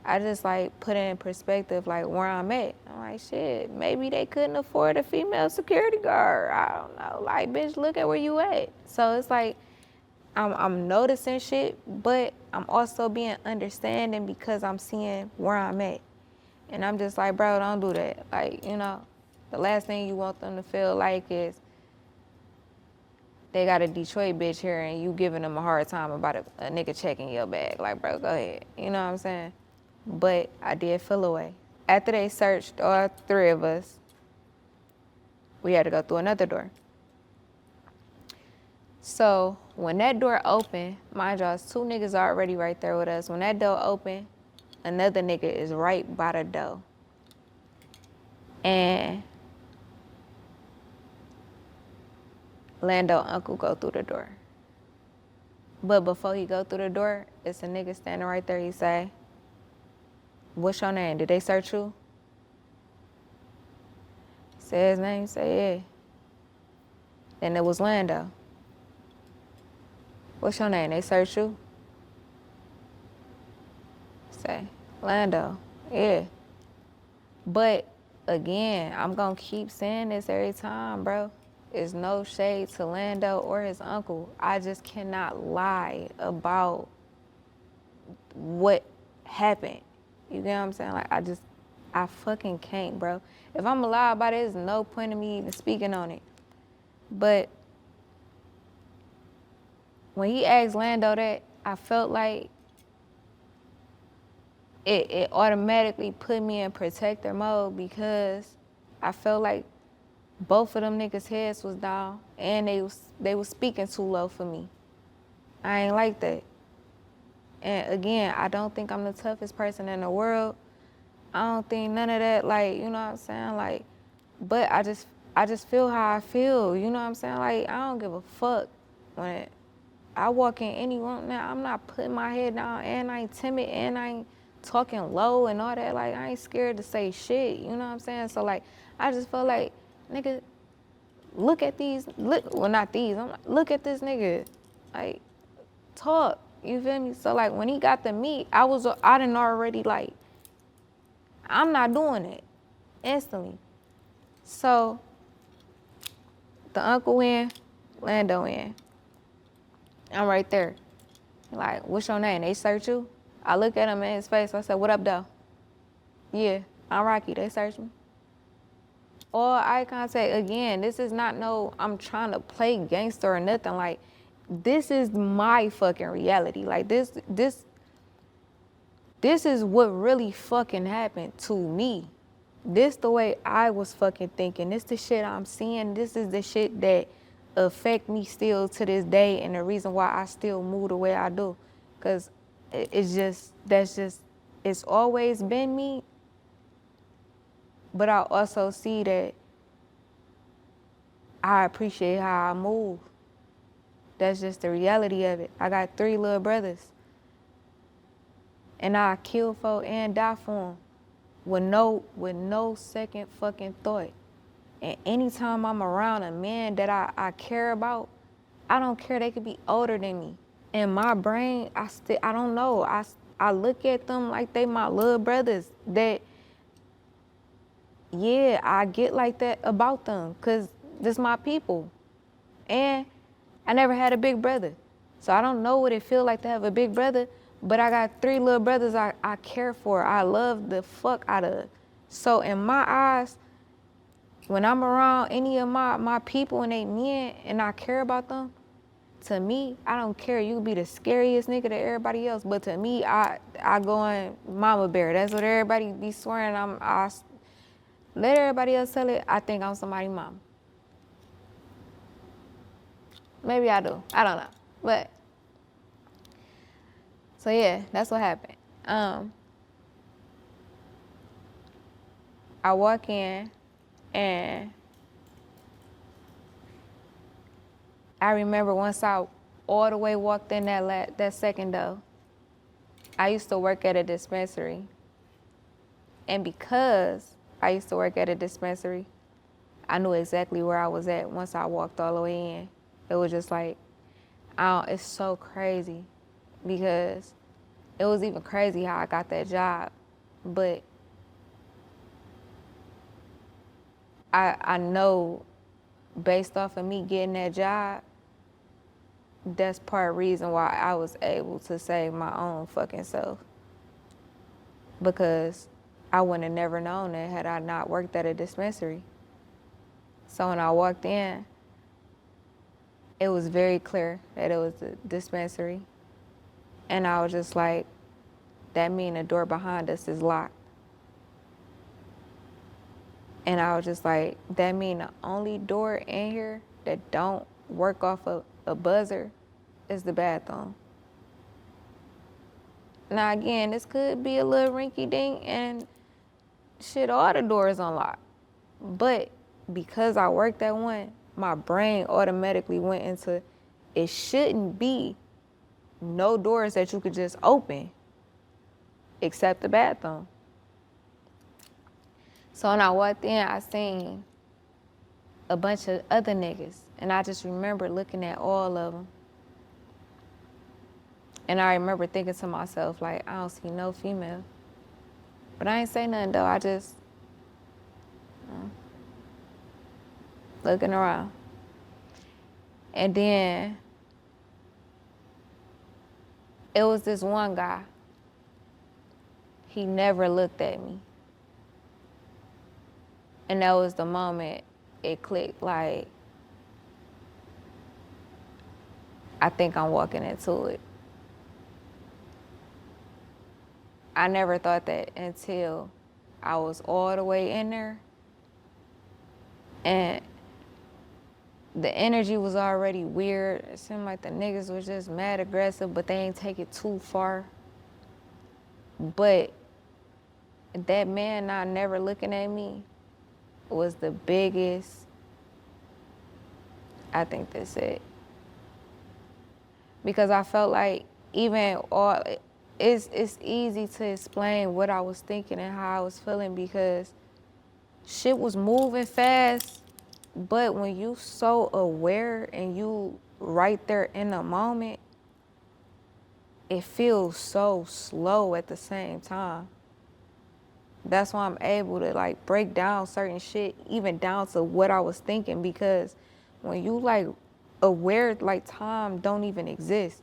I just, like, put it in perspective, like, where I'm at. I'm like, shit, maybe they couldn't afford a female security guard. I don't know. Like, bitch, look at where you at. So it's like, I'm noticing shit, but I'm also being understanding because I'm seeing where I'm at. And I'm just like, bro, don't do that. Like, you know, the last thing you want them to feel like is they got a Detroit bitch here and you giving them a hard time about a nigga checking your bag. Like, bro, go ahead. You know what I'm saying? But I did feel away. After they searched all three of us, we had to go through another door. So when that door opened, mind y'all, 2 niggas already right there with us. When that door opened, another nigga is right by the door. And Lando uncle go through the door. But before he go through the door, it's a nigga standing right there. He say, what's your name? Did they search you? Say his name, say yeah. Then it was Lando. What's your name? They search you? Say, Lando, yeah. But again, I'm gonna keep saying this every time, bro. It's no shade to Lando or his uncle. I just cannot lie about what happened. You get what I'm saying? Like, I fucking can't, bro. If I'm gonna lie about it, there's no point in me even speaking on it. But when he asked Lando that, I felt like it automatically put me in protector mode because I felt like both of them niggas' heads was down and they was speaking too low for me. I ain't like that. And again, I don't think I'm the toughest person in the world. I don't think none of that, like, you know what I'm saying? Like, but I just feel how I feel, you know what I'm saying? Like, I don't give a fuck when I walk in any room now. I'm not putting my head down, and I ain't timid, and I ain't talking low and all that. Like, I ain't scared to say shit, you know what I'm saying? So, like, I just feel like, nigga, look at these, well, not these, I'm like, look at this nigga, like, talk, you feel me? So, like, when he got to me, I done already, like, I'm not doing it instantly. So, the uncle in, Lando in. I'm right there. Like, what's your name? They search you? I look at him in his face. I said, what up, though? Yeah, I'm Rocky. They search me. All eye contact, again, this is not I'm trying to play gangster or nothing. Like, this is my fucking reality. Like, this is what really fucking happened to me. This the way I was fucking thinking. This the shit I'm seeing. This is the shit that affect me still to this day, and the reason why I still move the way I do. Cause it's always been me. But I also see that I appreciate how I move. That's just the reality of it. I got 3 little brothers. And I kill for and die for them with no second fucking thought. And anytime I'm around a man that I care about, I don't care, they could be older than me. In my brain, I don't know. I look at them like they my little brothers that, yeah, I get like that about them because this my people. And I never had a big brother. So I don't know what it feels like to have a big brother, but I got 3 little brothers I care for. I love the fuck out of. So in my eyes, when I'm around any of my people and they men and I care about them, to me, I don't care. You be the scariest nigga to everybody else, but to me, I go in mama bear. That's what everybody be swearing. I let everybody else tell it. I think I'm somebody's mama. Maybe I do. I don't know. But, so yeah, that's what happened. I walk in and I remember once I all the way walked in that second door, I used to work at a dispensary. And because I used to work at a dispensary, I knew exactly where I was at once I walked all the way in. It was just like, it's so crazy because it was even crazy how I got that job. But I know based off of me getting that job, that's part reason why I was able to save my own fucking self. Because I wouldn't have never known that had I not worked at a dispensary. So when I walked in, it was very clear that it was a dispensary. And I was just like, that mean the door behind us is locked. And I was just like, that mean the only door in here that don't work off a buzzer is the bathroom. Now again, this could be a little rinky dink and shit, all the doors unlocked. But because I worked at one, my brain automatically went into, it shouldn't be no doors that you could just open except the bathroom. So when I walked in, I seen a bunch of other niggas. And I just remember looking at all of them. And I remember thinking to myself, like, I don't see no female. But I ain't say nothing though, I just looking around. And then it was this one guy. He never looked at me. And that was the moment it clicked, like, I think I'm walking into it. I never thought that until I was all the way in there. And the energy was already weird. It seemed like the niggas was just mad aggressive, but they ain't take it too far. But that man not never looking at me was the biggest, I think that's it. Because I felt like even all, it's easy to explain what I was thinking and how I was feeling because shit was moving fast, but when you so aware and you right there in the moment, it feels so slow at the same time. That's why I'm able to like break down certain shit, even down to what I was thinking, because when you like aware, like time don't even exist,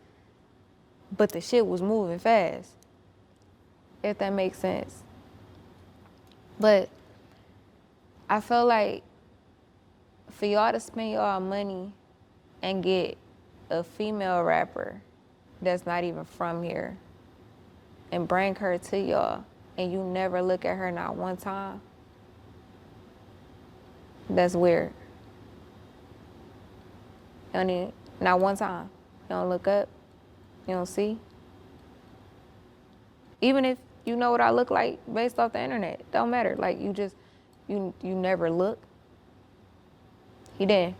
but the shit was moving fast, if that makes sense. But I feel like for y'all to spend y'all money and get a female rapper that's not even from here and bring her to y'all and you never look at her not one time, that's weird. Not one time. You don't look up, you don't see. Even if you know what I look like based off the internet, don't matter. Like you never look. He didn't.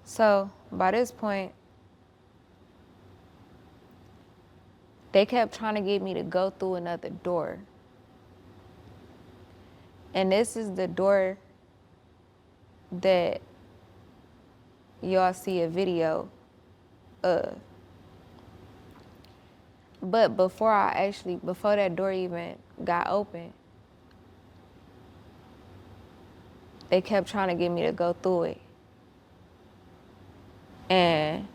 So by this point, they kept trying to get me to go through another door. And this is the door that y'all see a video of. But before that door even got open, they kept trying to get me to go through it. And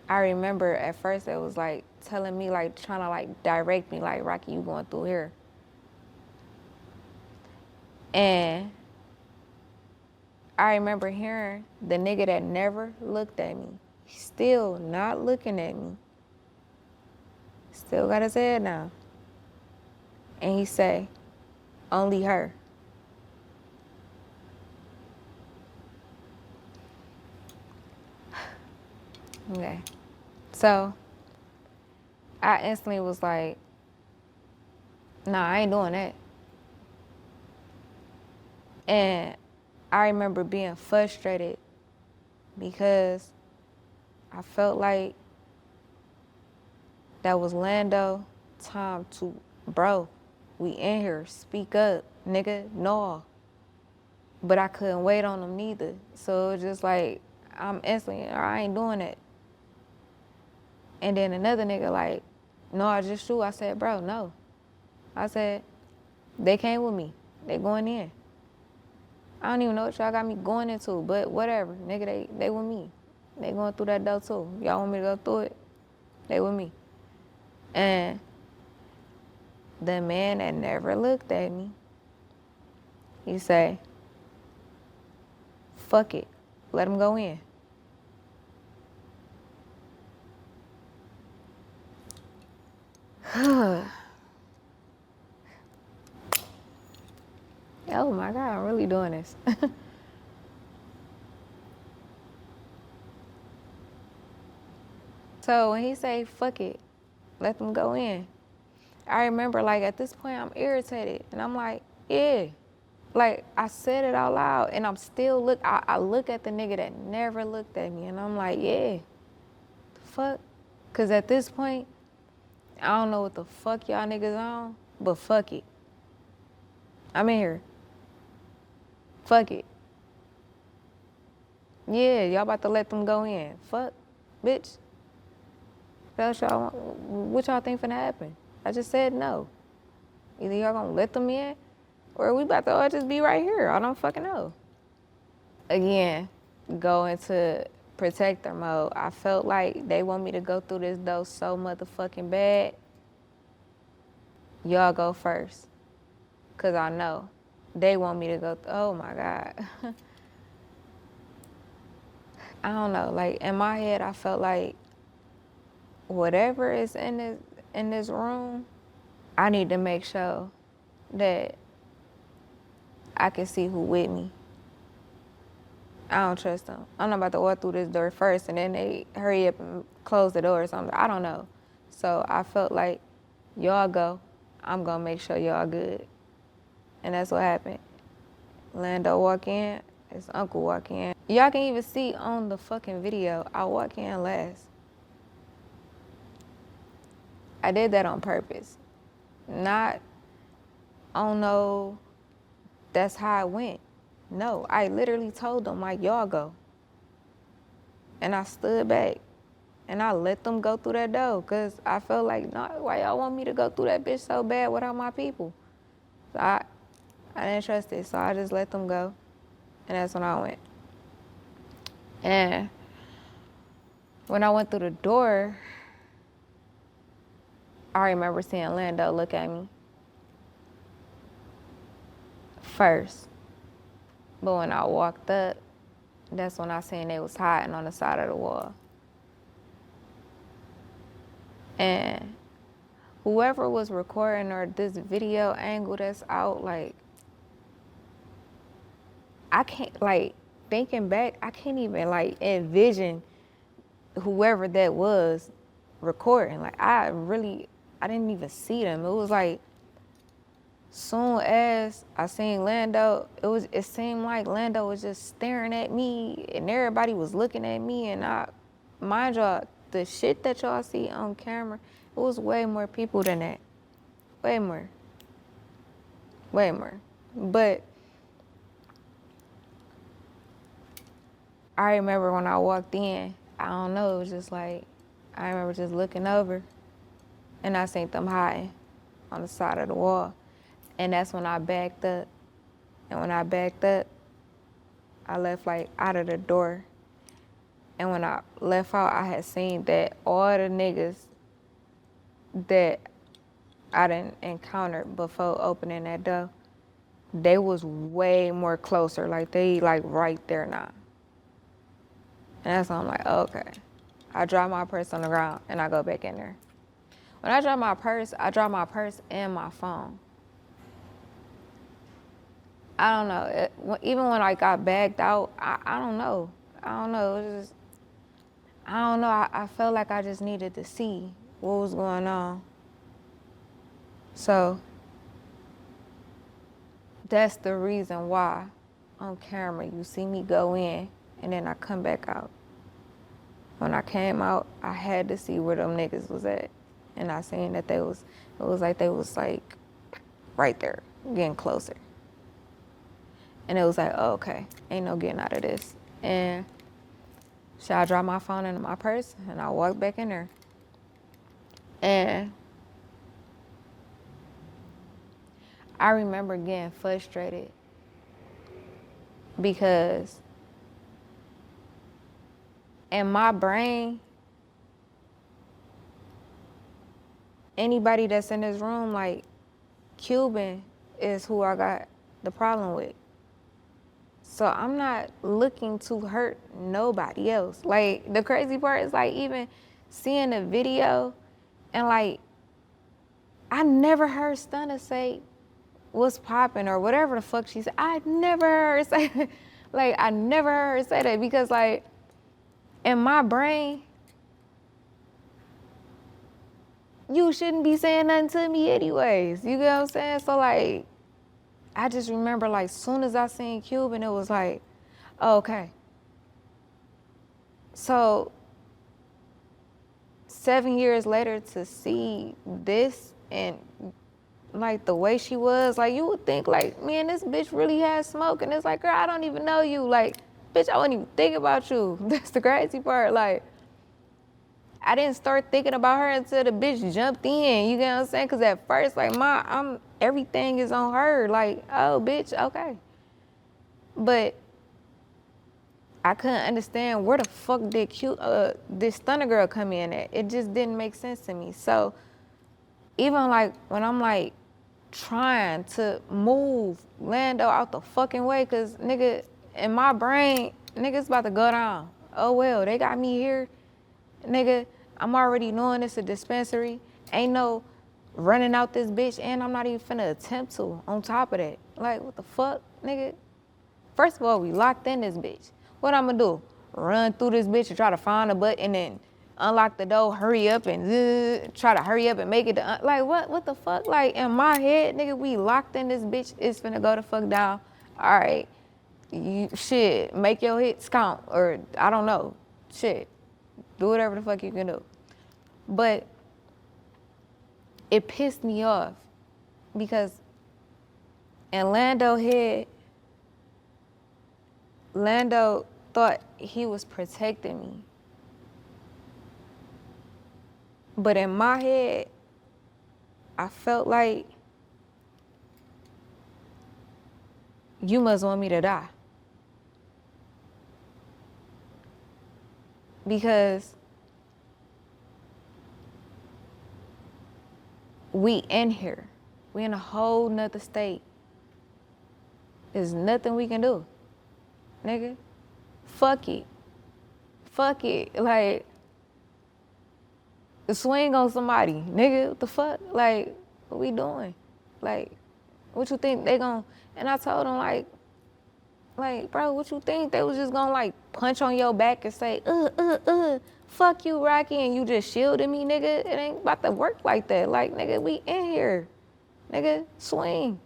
I remember at first it was like telling me, like trying to like direct me, like, Rocky, you going through here. And I remember hearing the nigga that never looked at me, still not looking at me, still got his head down. And he say, only her. Okay. So I instantly was like, nah, I ain't doing that. And I remember being frustrated because I felt like that was Lando time to, bro, we in here, speak up, nigga, no. But I couldn't wait on them neither. So it was just like, I'm instantly, I ain't doing that. And then another nigga like, no, I just shoot. I said, bro, no. I said, they came with me. They going in. I don't even know what y'all got me going into, but whatever. Nigga, they with me. They going through that door too. Y'all want me to go through it? They with me. And the man that never looked at me, he say, fuck it. Let him go in. Oh my God, I'm really doing this. So when he say, fuck it, let them go in, I remember like at this point I'm irritated and I'm like, yeah. Like I said it out loud and I'm still I look at the nigga that never looked at me and I'm like, yeah, the fuck? Cause at this point, I don't know what the fuck y'all niggas on, but fuck it. I'm in here. Fuck it. Yeah, y'all about to let them go in. Fuck, bitch. That's y'all, what y'all think finna happen? I just said no. Either y'all gonna let them in, or we about to all just be right here. I don't fucking know. Again, go into protector mode. I felt like they want me to go through this door so motherfucking bad. Y'all go first. Cause I know they want me to go, oh my God. I don't know, like in my head, I felt like whatever is in this room, I need to make sure that I can see who with me. I don't trust them. I'm not about to walk through this door first and then they hurry up and close the door or something. I don't know. So I felt like y'all go, I'm gonna make sure y'all good. And that's what happened. Lando walk in, his uncle walk in. Y'all can even see on the fucking video, I walk in last. I did that on purpose. Not, oh no, that's how it went. No, I literally told them like, y'all go. And I stood back and I let them go through that door because I felt like, no, why y'all want me to go through that bitch so bad without my people? So I didn't trust it, so I just let them go. And that's when I went. And when I went through the door, I remember seeing Lando look at me first. But when I walked up, that's when I seen they was hiding on the side of the wall. And whoever was recording or this video angle that's out, like, I can't, like, thinking back, I can't even, like, envision whoever that was recording. Like, I didn't even see them. It was like, soon as I seen Lando, it seemed like Lando was just staring at me and everybody was looking at me and mind y'all, the shit that y'all see on camera, it was way more people than that. Way more. Way more. But I remember when I walked in, I don't know, it was just like, I remember just looking over and I seen them hiding on the side of the wall. And that's when I backed up. And when I backed up, I left like out of the door. And when I left out, I had seen that all the niggas that I didn't encounter before opening that door, they was way more closer. Like they like right there now. And that's when I'm like, okay. I drop my purse on the ground and I go back in there. When I drop my purse and my phone. I don't know. Even when I got bagged out, I don't know. I don't know. It was just, I don't know, I felt like I just needed to see what was going on. So that's the reason why on camera you see me go in and then I come back out. When I came out, I had to see where them niggas was at. And I seen that it was like right there, getting closer. And it was like, oh, okay, ain't no getting out of this. And so I dropped my phone into my purse and I walked back in there. And I remember getting frustrated because in my brain, anybody that's in this room, like Cuban is who I got the problem with. So I'm not looking to hurt nobody else. Like, the crazy part is, like, even seeing the video and, like, I never heard Stunna say what's popping or whatever the fuck she said. I never heard her say that. Like, I never heard her say that because, like, in my brain, you shouldn't be saying nothing to me anyways. You get what I'm saying? So, like, I just remember, like, soon as I seen Cuban, it was like, oh, okay. So 7 years later to see this and, like, the way she was, like, you would think, like, man, this bitch really has smoke. And it's like, girl, I don't even know you. Like, bitch, I wouldn't even think about you. That's the crazy part. Like, I didn't start thinking about her until the bitch jumped in. You get what I'm saying? Because at first, like, everything is on her. Like, oh, bitch, okay. But I couldn't understand where the fuck did this Stunna girl come in at. It just didn't make sense to me. So even, like, when I'm, like, trying to move Lando out the fucking way, because, nigga, in my brain, nigga's about to go down. Oh, well, they got me here. Nigga, I'm already knowing it's a dispensary. Ain't no running out this bitch, and I'm not even finna attempt to on top of that. Like, what the fuck, nigga? First of all, we locked in this bitch. What I'm gonna do? Run through this bitch and try to find a button and then unlock the door, hurry up and try to hurry up and make it to, like, what the fuck? Like, in my head, nigga, we locked in this bitch. It's finna go the fuck down. All right, shit, make your hits count, or I don't know, shit. Do whatever the fuck you can do. But it pissed me off because in Lando's head, Lando thought he was protecting me. But in my head, I felt like you must want me to die. Because we in here. We in a whole nother state. There's nothing we can do. Nigga, fuck it. Fuck it. Like, swing on somebody. Nigga, what the fuck? Like, what we doing? Like, what you think they gon', and I told him, like, bro, what you think? They was just gonna, like, punch on your back and say, fuck you, Rocky, and you just shielded me, nigga? It ain't about to work like that. Like, nigga, we in here. Nigga, swing.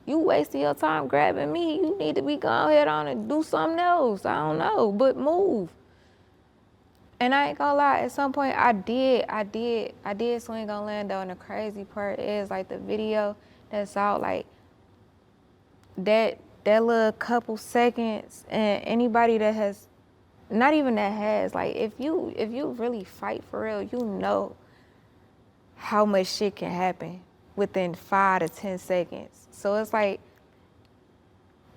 You wasting your time grabbing me. You need to be going ahead on and do something else. I don't know, but move. And I ain't gonna lie, at some point I did swing on Lando, and the crazy part is, like, the video that's out, like, that little couple seconds, and anybody that has, not even that has, like, if you really fight for real, you know how much shit can happen within 5 to 10 seconds. So it's like,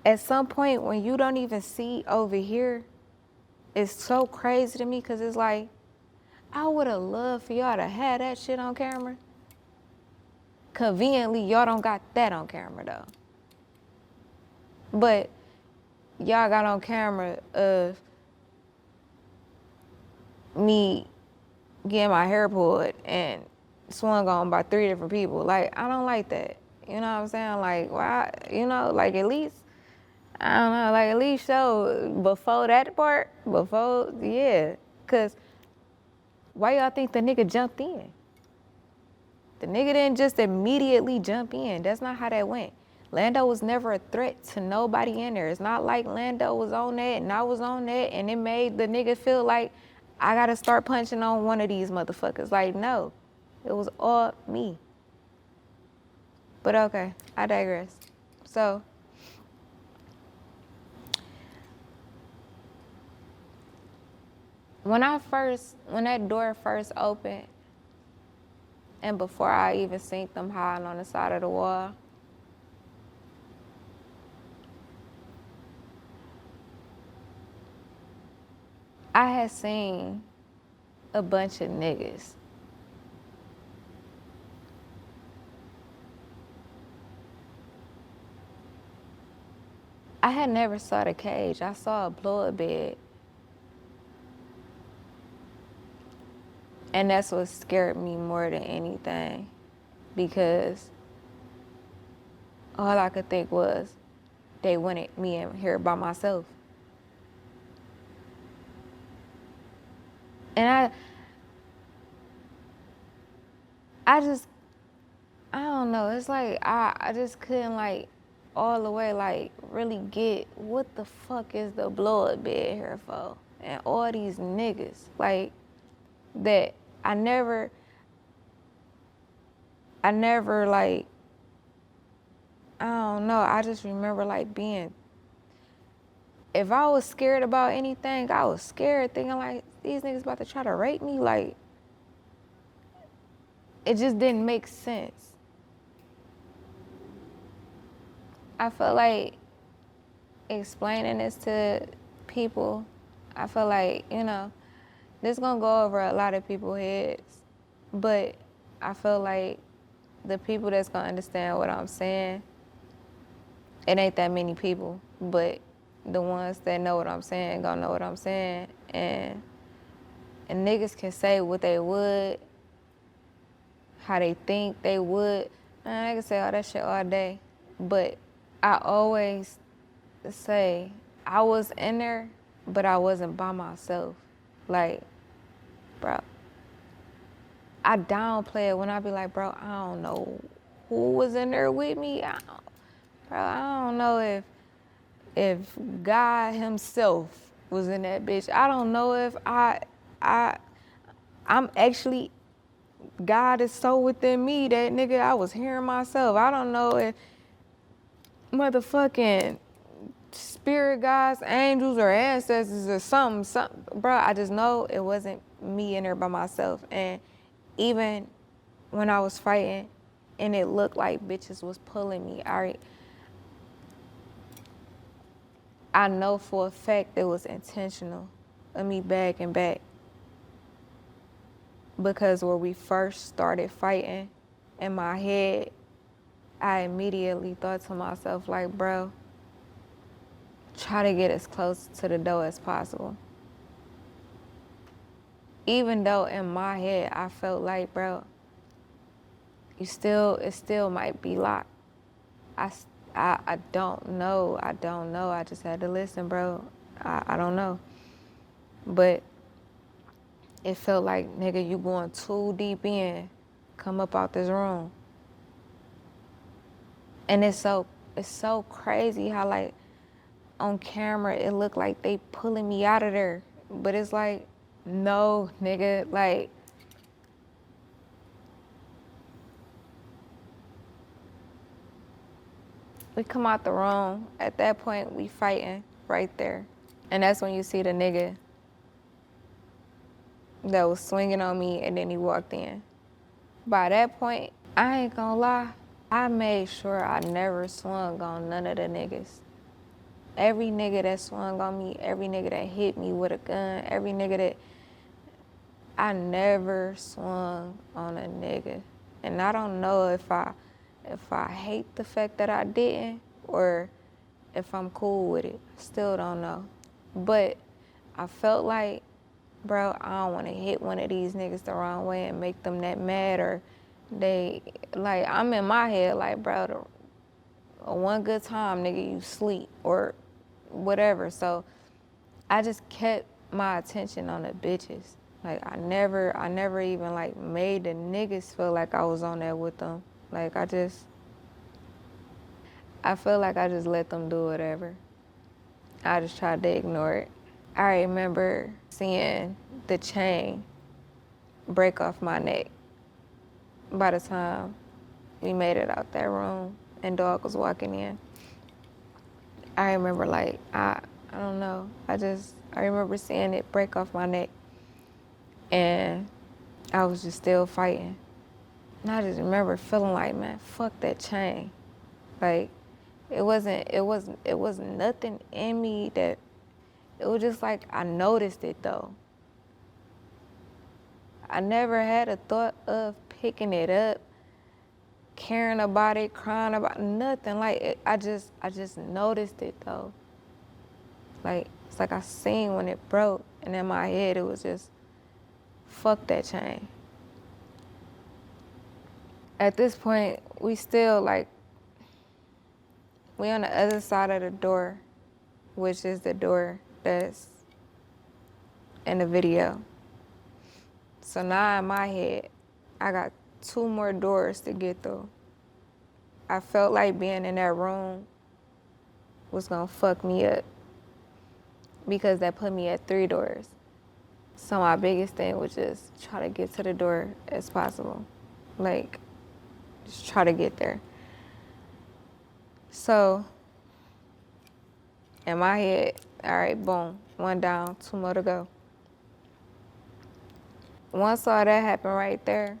at some point when you don't even see over here, it's so crazy to me, because it's like, I would have loved for y'all to have that shit on camera. Conveniently, y'all don't got that on camera, though. But y'all got on camera of me getting my hair pulled and swung on by 3 different people. Like, I don't like that. You know what I'm saying? Like, why? You know, like, at least, I don't know, like at least show before that part, yeah. Cause why y'all think the nigga jumped in? The nigga didn't just immediately jump in. That's not how that went. Lando was never a threat to nobody in there. It's not like Lando was on that and I was on that and it made the nigga feel like I gotta start punching on one of these motherfuckers. Like, no, it was all me. But okay, I digress. So, when that door first opened, and before I even seen them hiding on the side of the wall, I had seen a bunch of niggas. I had never saw the cage. I saw a blood bed. And that's what scared me more than anything, because all I could think was they wanted me in here by myself. And I don't know, it's like I just couldn't like all the way like really get what the fuck is the blood bed here for? And all these niggas, like, that I never like, I don't know, I just remember like being, if I was scared about anything, I was scared thinking like, these niggas about to try to rape me, like, it just didn't make sense. I feel like explaining this to people, I feel like, this gonna go over a lot of people's heads, but I feel like the people that's gonna understand what I'm saying, it ain't that many people, but the ones that know what I'm saying gonna know what I'm saying, and niggas can say what they would, how they think they would, and I can say all that shit all day, but I always say I was in there, but I wasn't by myself. Like, bro, I downplay it when I be like, bro, I don't know who was in there with me. I don't know if God himself was in that bitch. I don't know if I'm actually, God is so within me that nigga I was hearing myself. I don't know if motherfucking spirit guides, angels, or ancestors or something. Bro, I just know it wasn't me in there by myself. And even when I was fighting and it looked like bitches was pulling me, I know for a fact it was intentional of me backing back. Because when we first started fighting, in my head, I immediately thought to myself, like, bro, try to get as close to the door as possible. Even though in my head, I felt like, bro, it still might be locked. I don't know. I just had to listen, bro. I don't know. But it felt like, nigga, you going too deep in. Come up out this room. And it's so crazy how, like, on camera, it looked like they pulling me out of there. But it's like, no, nigga, like, we come out the room. At that point, we fighting right there. And that's when you see the nigga that was swinging on me, and then he walked in. By that point, I ain't gonna lie, I made sure I never swung on none of the niggas. Every nigga that swung on me, every nigga that hit me with a gun, every nigga that, I never swung on a nigga. And I don't know if I hate the fact that I didn't, or if I'm cool with it. Still don't know. But I felt like, bro, I don't want to hit one of these niggas the wrong way and make them that mad, or they, like, I'm in my head like, bro, one good time, nigga, you sleep, or whatever. So I just kept my attention on the bitches. Like I never even like made the niggas feel like I was on there with them. Like I feel like I just let them do whatever. I just tried to ignore it. I remember seeing the chain break off my neck by the time we made it out that room and dog was walking in. I remember like, I don't know, I remember seeing it break off my neck and I was just still fighting. And I just remember feeling like, man, fuck that chain. Like, it wasn't nothing in me that, it was just like, I noticed it though. I never had a thought of picking it up, caring about it, crying about it, nothing. Like, I just noticed it though. Like, it's like I seen when it broke, and in my head it was just, fuck that chain. At this point, we still like, we on the other side of the door, which is the door that's in the video. So now in my head, I got 2 more doors to get through. I felt like being in that room was gonna fuck me up because that put me at 3 doors. So my biggest thing was just try to get to the door as possible. Like, just try to get there. So, in my head, all right, boom, 1 down, 2 more to go. Once all that happened right there,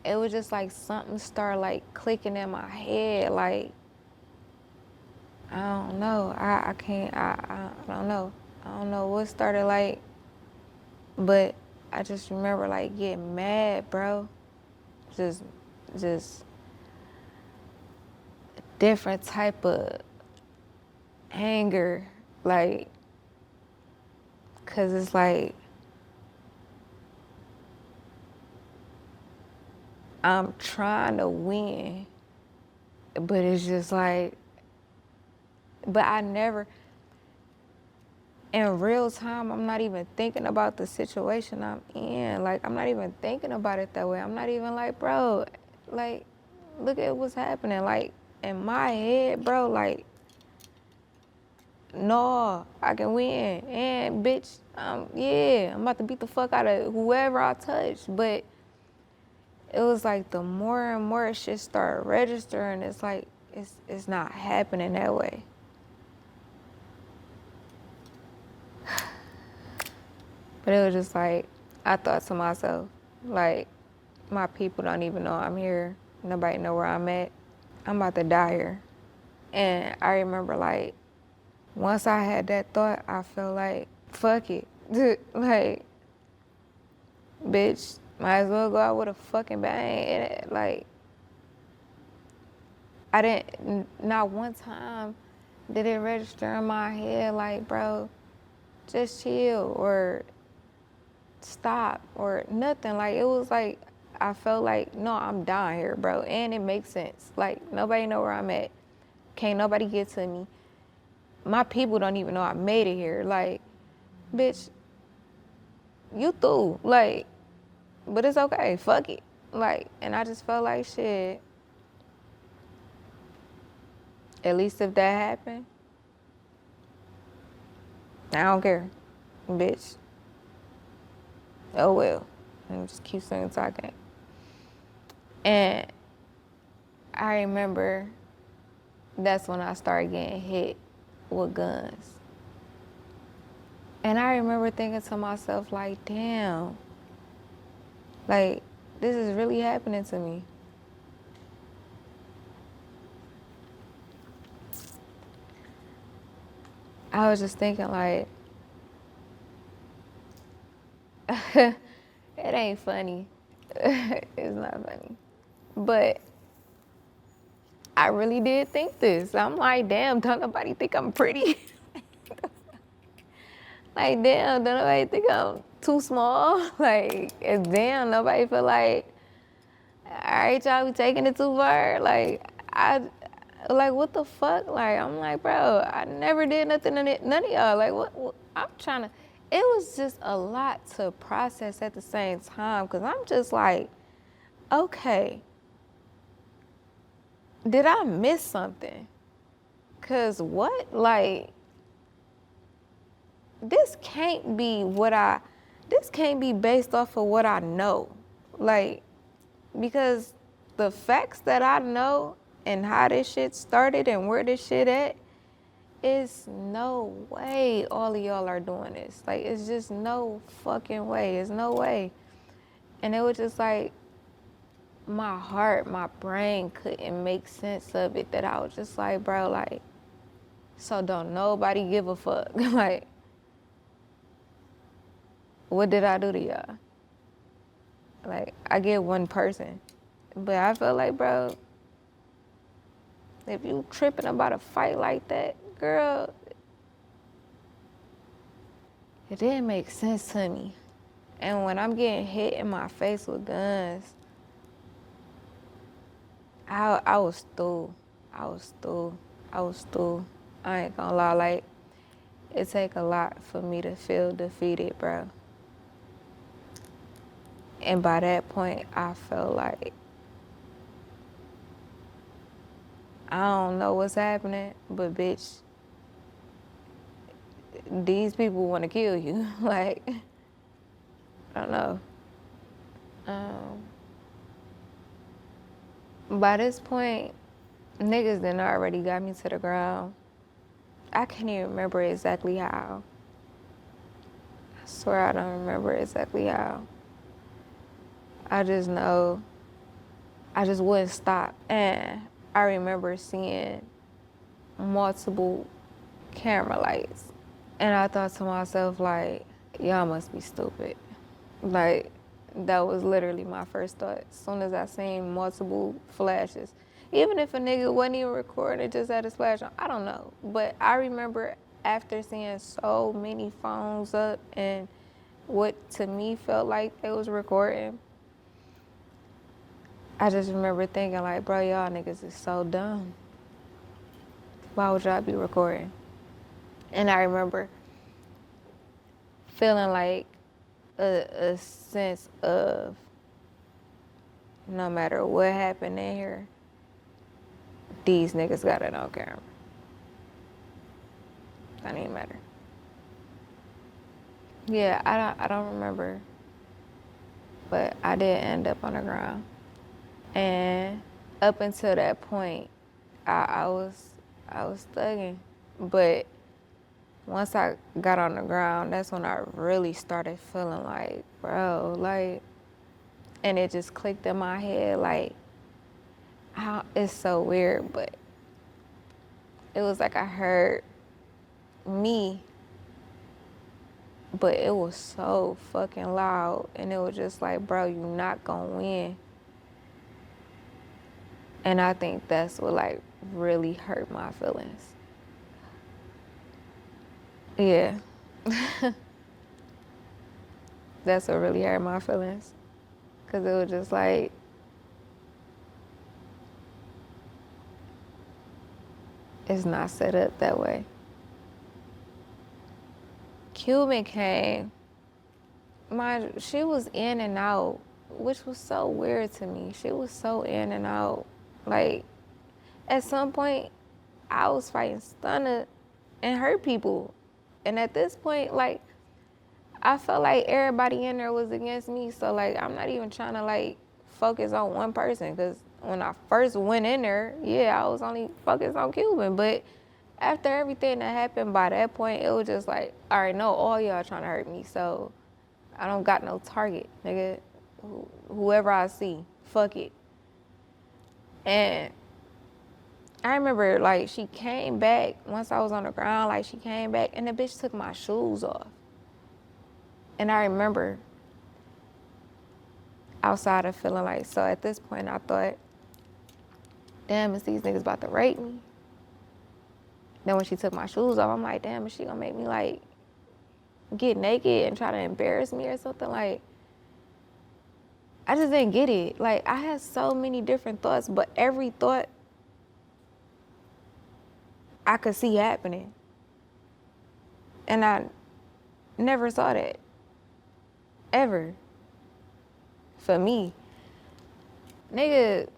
it was just like something started like clicking in my head. Like, I don't know, I don't know. I don't know what started like, but I just remember like getting mad, bro. Just different type of anger, like, cause it's like, I'm trying to win, but it's just like, but I never, in real time, I'm not even thinking about the situation I'm in. Like, I'm not even thinking about it that way. I'm not even like, bro, like, look at what's happening. Like, in my head, bro, like, no, I can win. And, bitch, yeah, I'm about to beat the fuck out of whoever I touch. But it was like the more and more shit started registering, it's like, it's not happening that way. But it was just like, I thought to myself, like, my people don't even know I'm here. Nobody know where I'm at. I'm about to die here. And I remember, like, once I had that thought, I felt like, fuck it. Like, bitch, might as well go out with a fucking bang. And it, like, I didn't, not one time did it register in my head, like, bro, just chill or stop or nothing. Like, it was like, I felt like, no, I'm dying here, bro. And it makes sense. Like, nobody know where I'm at. Can't nobody get to me. My people don't even know I made it here. Like, bitch, you through. Like, but it's okay, fuck it. Like, and I just felt like, shit, at least if that happened, I don't care, bitch. Oh well, and just keep singing talking. And I remember that's when I started getting hit with guns. And I remember thinking to myself, like, damn, like, this is really happening to me. I was just thinking, like, it ain't funny. It's not funny. But I really did think this. I'm like, damn, don't nobody think I'm pretty? Like, damn, don't nobody think I'm too small? Like, damn, nobody feel like, all right, y'all, we taking it too far? Like, Like, what the fuck? Like, I'm like, bro, I never did nothing to none of y'all. Like, what I'm trying to, it was just a lot to process at the same time, because I'm just like, okay, did I miss something? Because what? Like, this can't be this can't be based off of what I know. Like, because the facts that I know and how this shit started and where this shit at, is no way all of y'all are doing this. Like, it's just no fucking way. It's no way. And it was just like, my heart, my brain couldn't make sense of it, that I was just like, bro, like, so don't nobody give a fuck. Like, what did I do to y'all? Like, I get one person, but I feel like, bro, if you tripping about a fight like that, girl, it didn't make sense to me. And when I'm getting hit in my face with guns, I was through. I was through. I was through. I ain't gonna lie, like, it take a lot for me to feel defeated, bro. And by that point, I felt like, I don't know what's happening, but bitch, these people want to kill you. Like, I don't know. By this point, niggas done already got me to the ground. I can't even remember exactly how. I swear I don't remember exactly how. I just know I just wouldn't stop. And I remember seeing multiple camera lights. And I thought to myself, like, y'all must be stupid. Like, that was literally my first thought. As soon as I seen multiple flashes. Even if a nigga wasn't even recording, it just had a flash on, I don't know. But I remember after seeing so many phones up and what to me felt like they was recording, I just remember thinking like, bro, y'all niggas is so dumb. Why would y'all be recording? And I remember feeling like a sense of, no matter what happened in here, these niggas got it on camera. Doesn't even matter. Yeah, I don't remember, but I did end up on the ground. And up until that point, I was thugging. But once I got on the ground, that's when I really started feeling like, bro, like, and it just clicked in my head, like, it's so weird, but it was like I heard me, but it was so fucking loud, and it was just like, bro, you not gonna win. And I think that's what, like, really hurt my feelings. Yeah. That's what really hurt my feelings. Because it was just like, it's not set up that way. Cuban came, she was in and out, which was so weird to me. She was so in and out. Like, at some point, I was fighting stunner and hurt people. And at this point, like, I felt like everybody in there was against me. So, like, I'm not even trying to, like, focus on one person. Because when I first went in there, yeah, I was only focused on Cuban. But after everything that happened, by that point, it was just like, all right, no, all y'all trying to hurt me. So I don't got no target, nigga. Whoever I see, fuck it. And I remember, like, she came back once I was on the ground, like, she came back and the bitch took my shoes off. And I remember outside of feeling like, so at this point I thought, damn, is these niggas about to rape me? Then when she took my shoes off, I'm like, damn, is she gonna make me, like, get naked and try to embarrass me or something? Like, I just didn't get it. Like, I had so many different thoughts, but every thought I could see happening. And I never saw that. Ever. For me. Nigga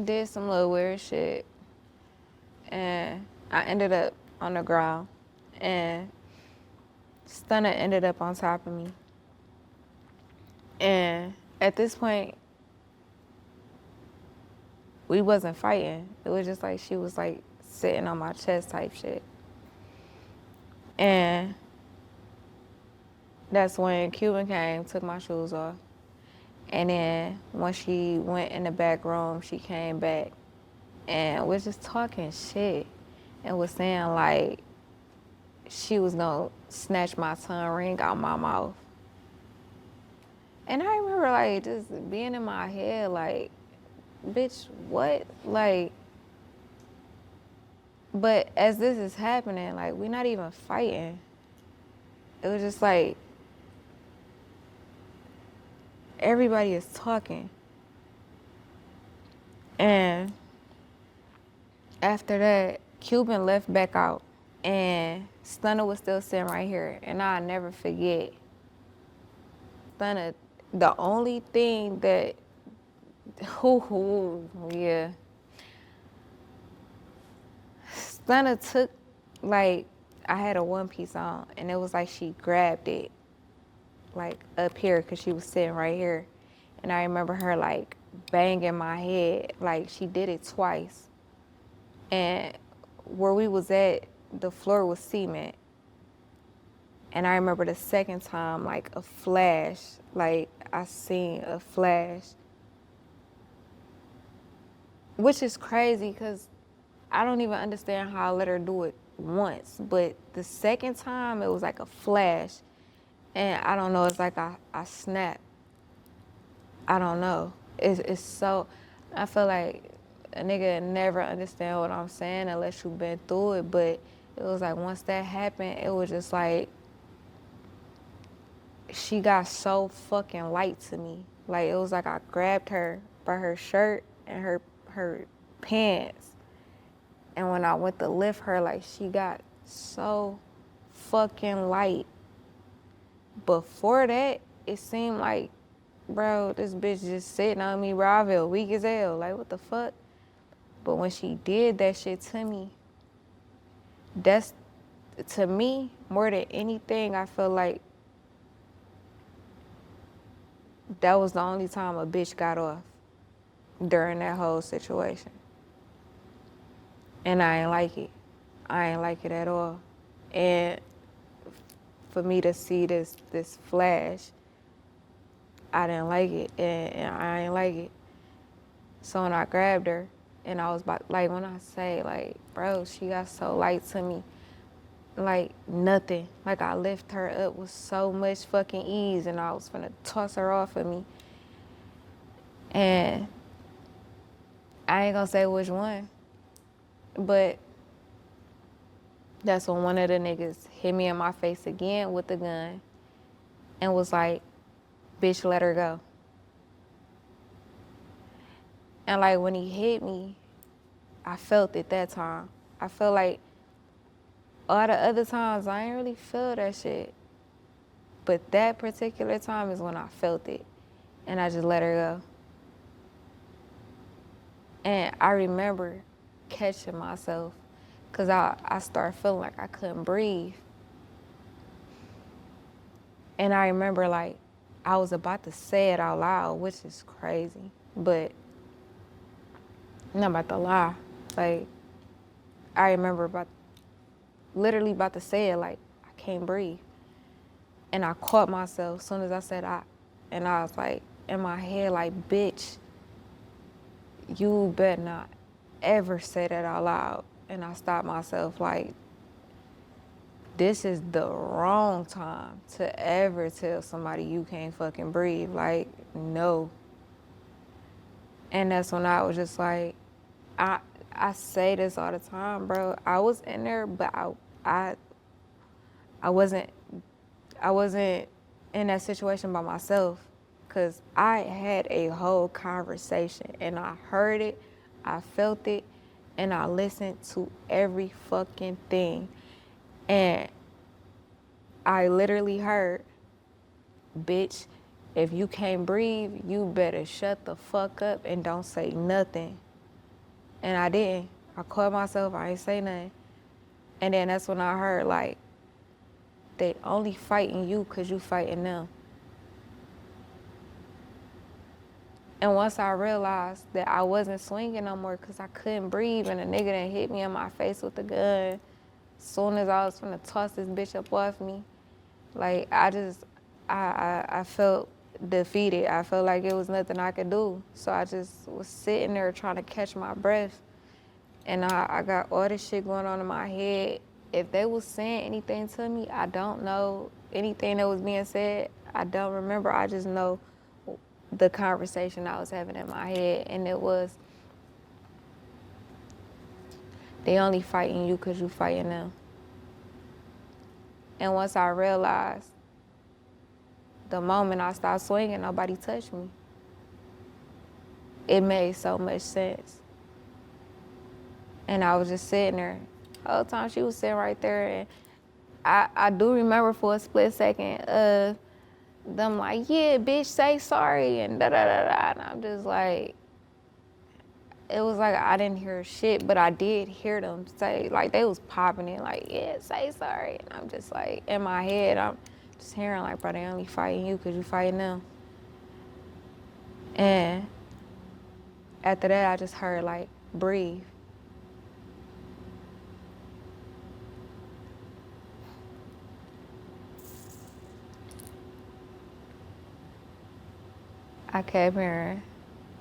did some little weird shit. And I ended up on the ground. And Stunner ended up on top of me. And at this point, we wasn't fighting. It was just like she was like sitting on my chest type shit. And that's when Cuban came, took my shoes off. And then when she went in the back room, she came back and was just talking shit and was saying like she was gonna snatch my tongue ring out my mouth. And I remember like just being in my head like, bitch, what? Like, but as this is happening, like we're not even fighting. It was just like, everybody is talking. And after that, Cuban left back out and Stunner was still sitting right here. And I'll never forget, Stunner, the only thing that, yeah. Stunner took, like, I had a one piece on and it was like she grabbed it, like up here, cause she was sitting right here. And I remember her like banging my head, like she did it twice. And where we was at, the floor was cement. And I remember the second time, like a flash, like I seen a flash. Which is crazy, cause I don't even understand how I let her do it once. But the second time, it was like a flash. And I don't know, it's like I snapped. I don't know. It's so, I feel like a nigga never understand what I'm saying unless you've been through it. But it was like once that happened, it was just like, she got so fucking light to me. Like it was like I grabbed her by her shirt and her pants. And when I went to lift her, like she got so fucking light. Before that, it seemed like, bro, this bitch just sitting on me, bro. I feel weak as hell. Like, what the fuck? But when she did that shit to me, that's, to me, more than anything, I feel like that was the only time a bitch got off during that whole situation. And I ain't like it. I ain't like it at all. And for me to see this flash, I didn't like it, and I ain't like it. So when I grabbed her, and I was about, like when I say, like, bro, she got so light to me, like nothing. Like I lift her up with so much fucking ease, and I was finna toss her off of me. And I ain't gonna say which one, but that's when one of the niggas hit me in my face again with the gun and was like, bitch, let her go. And like when he hit me, I felt it that time. I felt like all the other times I ain't really feel that shit. But that particular time is when I felt it. And I just let her go. And I remember catching myself because I started feeling like I couldn't breathe. And I remember like I was about to say it out loud, which is crazy, but I'm not about to lie. Like, I remember literally about to say it, like, I can't breathe. And I caught myself as soon as I said and I was like, in my head, like, bitch, you better not ever say that out loud. And I stopped myself, like, this is the wrong time to ever tell somebody you can't fucking breathe. Like, no. And that's when I was just like, I say this all the time, bro. I was in there, but I wasn't in that situation by myself, because I had a whole conversation and I heard it, I felt it, and I listened to every fucking thing. And I literally heard, bitch, if you can't breathe, you better shut the fuck up and don't say nothing. And I didn't. I caught myself, I ain't say nothing. And then that's when I heard, like, they only fighting you because you fighting them. And once I realized that I wasn't swinging no more because I couldn't breathe and a nigga done hit me in my face with the gun, as soon as I was finna toss this bitch up off me, like, I felt defeated. I felt like it was nothing I could do. So I just was sitting there trying to catch my breath. And I got all this shit going on in my head. If they was saying anything to me, I don't know. Anything that was being said, I don't remember. I just know the conversation I was having in my head. And it was, they only fighting you because you fighting them. And once I realized, the moment I stopped swinging, nobody touched me. It made so much sense. And I was just sitting there. The whole time she was sitting right there. And I do remember for a split second, them like, yeah, bitch, say sorry, and da-da-da-da. And I'm just like, it was like I didn't hear shit, but I did hear them say, like, they was popping it, like, yeah, say sorry. And I'm just like, in my head, I'm just hearing like, bro, they only fighting you because you fighting them. And after that, I just heard, like, breathe. I kept hearing,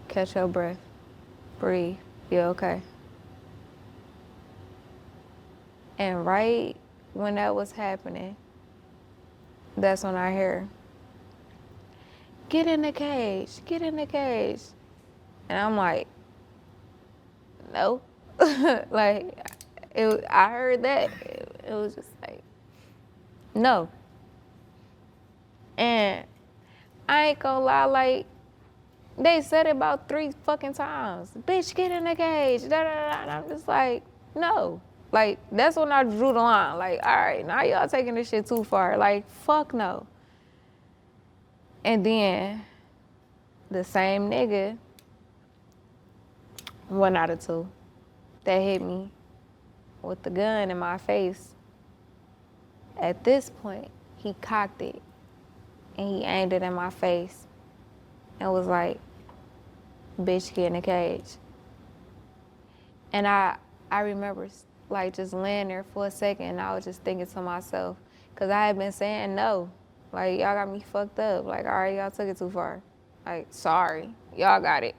catch your breath, breathe, you okay? And right when that was happening, that's when I hear, get in the cage, get in the cage. And I'm like, no. Like, I heard that, it was just like, no. And I ain't gonna lie, like, they said it about 3 fucking times. Bitch, get in the cage, da-da-da. And I'm just like, no. Like, that's when I drew the line. Like, all right, now y'all taking this shit too far. Like, fuck no. And then the same nigga, 1 out of 2, that hit me with the gun in my face, at this point, he cocked it and he aimed it in my face and was like, bitch, get in the cage. And I remember, like, just laying there for a second and I was just thinking to myself, because I had been saying no. Like, y'all got me fucked up. Like, all right, y'all took it too far. Like, sorry, y'all got it.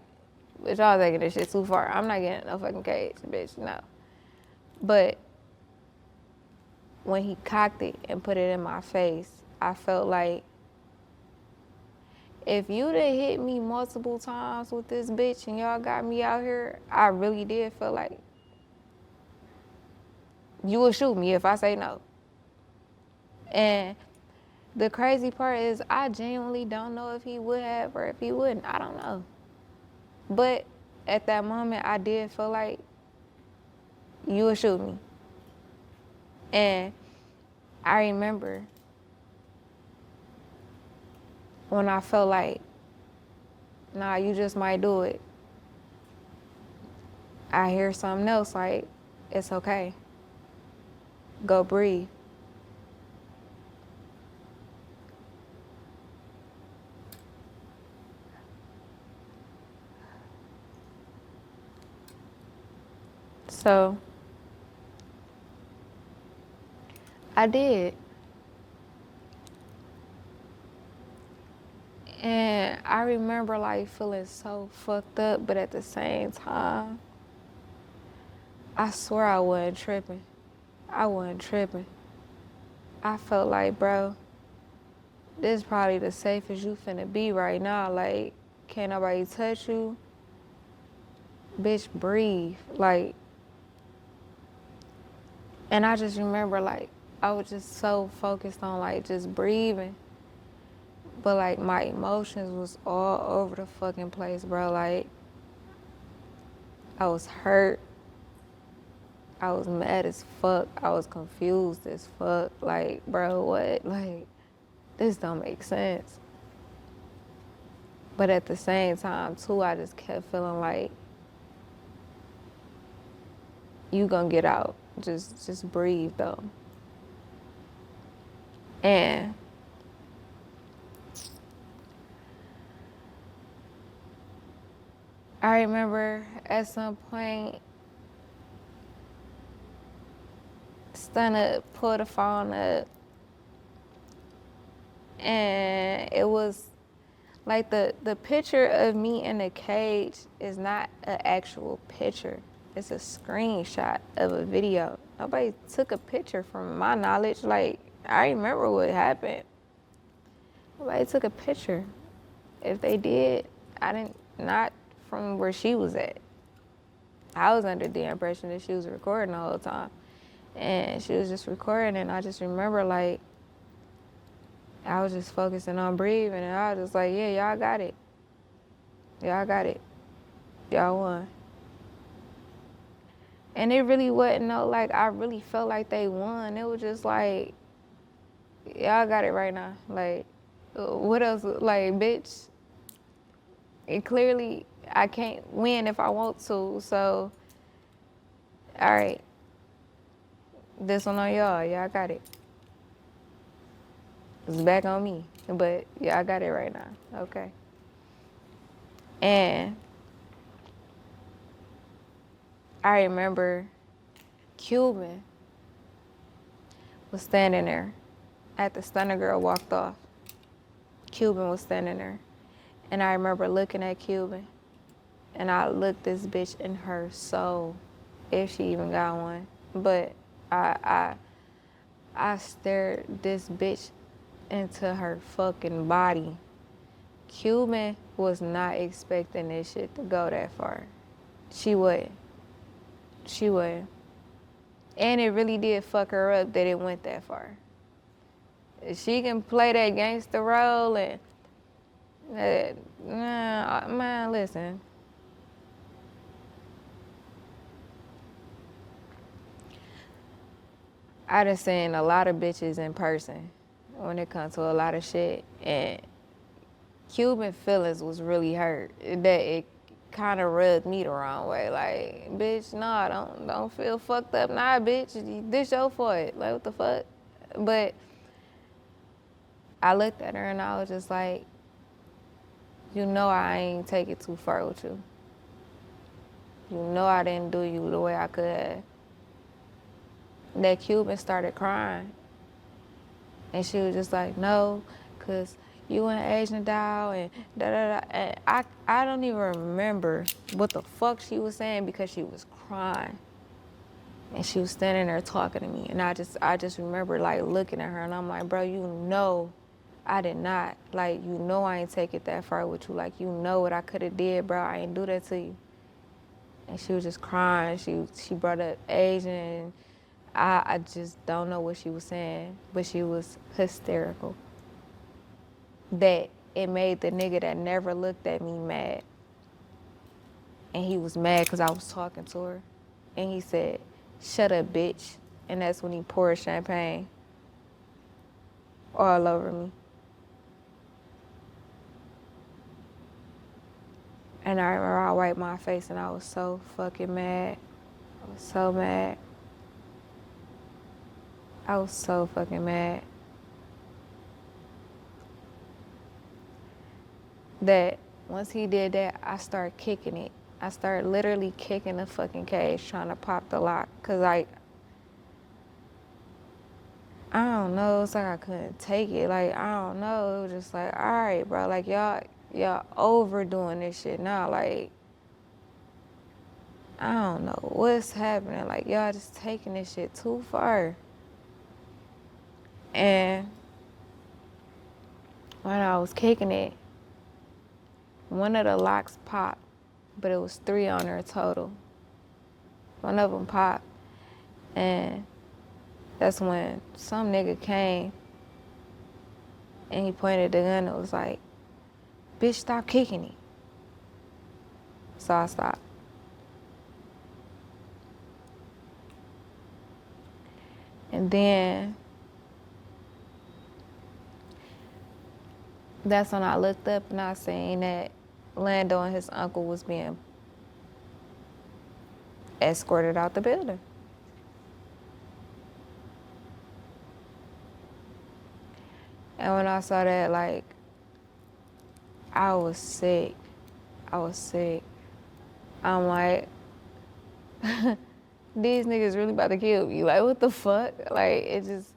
But y'all taking this shit too far. I'm not getting in no fucking cage, bitch, no. But when he cocked it and put it in my face, I felt like, if you done hit me multiple times with this bitch and y'all got me out here, I really did feel like you will shoot me if I say no. And the crazy part is I genuinely don't know if he would have or if he wouldn't. I don't know. But at that moment, I did feel like you will shoot me. And I remember when I felt like, nah, you just might do it, I hear something else like, it's okay. Go breathe. So I did. And I remember like feeling so fucked up, but at the same time, I swear I wasn't tripping. I wasn't tripping. I felt like, bro, this is probably the safest you finna be right now. Like, can't nobody touch you. Bitch, breathe. Like, and I just remember like, I was just so focused on like just breathing. But like my emotions was all over the fucking place, bro. Like, I was hurt. I was mad as fuck. I was confused as fuck. Like, bro, what? Like, this don't make sense. But at the same time, too, I just kept feeling like, you gonna get out. Just breathe, though. And I remember at some point, Stunner pulled the phone up, and it was like the picture of me in the cage is not an actual picture. It's a screenshot of a video. Nobody took a picture from my knowledge. Like, I remember what happened. Nobody took a picture. If they did, not from where she was at. I was under the impression that she was recording the whole time. And she was just recording, and I just remember, like, I was just focusing on breathing, and I was just like, yeah, y'all got it. Y'all got it. Y'all won. And it really wasn't like, I really felt like they won. It was just like, y'all got it right now. Like, what else? Like, bitch, and clearly I can't win if I want to, so, all right. This one on y'all. Y'all got it. It's back on me. But y'all got it right now. Okay. And I remember Cuban was standing there after Stunner Girl walked off. Cuban was standing there. And I remember looking at Cuban. And I looked this bitch in her soul, if she even got one. But I stared this bitch into her fucking body. Cuban was not expecting this shit to go that far. She wouldn't. She wouldn't. And it really did fuck her up that it went that far. If she can play that gangster role and, man, listen. I done seen a lot of bitches in person when it comes to a lot of shit, and Cuban feelings was really hurt. That it kind of rubbed me the wrong way. Like, bitch, nah, don't feel fucked up. Nah, bitch, this your fault. Like, what the fuck? But I looked at her and I was just like, you know I ain't take it too far with you. You know I didn't do you the way I could have. That Cuban started crying. And she was just like, no, because you and Asian doll and da-da-da. And I don't even remember what the fuck she was saying because she was crying. And she was standing there talking to me. And I just remember, like, looking at her, and I'm like, bro, you know I did not. Like, you know I ain't take it that far with you. Like, you know what I could have did, bro. I ain't do that to you. And she was just crying. She brought up Asian, and I just don't know what she was saying, but she was hysterical. That it made the nigga that never looked at me mad. And he was mad because I was talking to her. And he said, shut up, bitch. And that's when he poured champagne all over me. And I remember I wiped my face and I was so fucking mad. I was so mad. I was so fucking mad. That once he did that, I started kicking it. I started literally kicking the fucking cage, trying to pop the lock. Cause I don't know, it's like I couldn't take it. Like, I don't know, it was just like, all right, bro, like y'all overdoing this shit now. Like, I don't know what's happening. Like, y'all just taking this shit too far. And when I was kicking it, one of the locks popped, but it was 3 on there total. One of them popped, and that's when some nigga came and he pointed the gun and was like, bitch, stop kicking it. So I stopped. And then that's when I looked up and I seen that Lando and his uncle was being escorted out the building. And when I saw that, like, I was sick. I'm like, these niggas really about to kill me. Like, what the fuck? Like, it just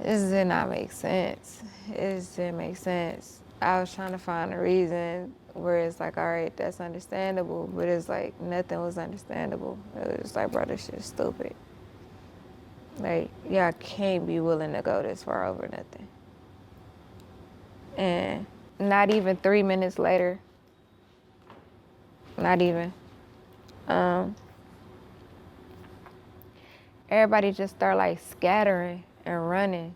did not make sense. It just didn't make sense. I was trying to find a reason where it's like, all right, that's understandable, but it's like nothing was understandable. It was like, bro, this shit's stupid. Like, y'all can't be willing to go this far over nothing. And not even 3 minutes later, not even, everybody just start like scattering and running.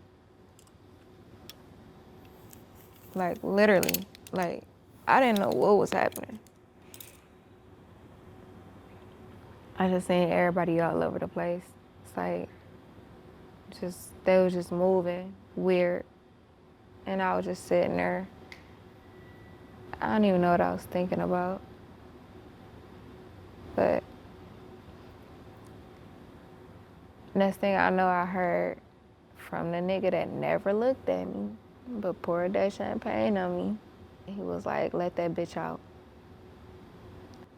Like, literally, like, I didn't know what was happening. I just seen everybody all over the place. It's like, they was just moving weird. And I was just sitting there. I don't even know what I was thinking about. But next thing I know, I heard from the nigga that never looked at me, but poured that champagne on me. He was like, let that bitch out.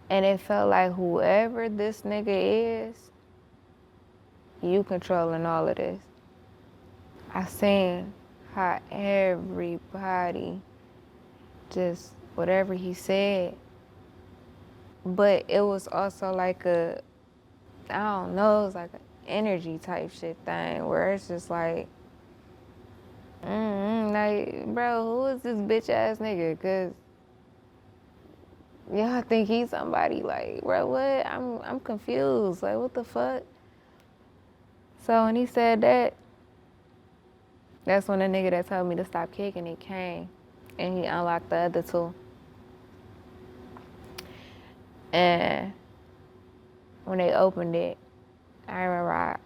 And it felt like whoever this nigga is, you controlling all of this. I seen how everybody just, whatever he said, but it was also like I don't know, it was like an energy type shit thing where it's just like, like, bro, who is this bitch ass nigga? Cause y'all think he's somebody. Like, bro, what? I'm confused. Like, what the fuck? So when he said that, that's when the nigga that told me to stop kicking it came, and he unlocked the other two. And when they opened it, I remember I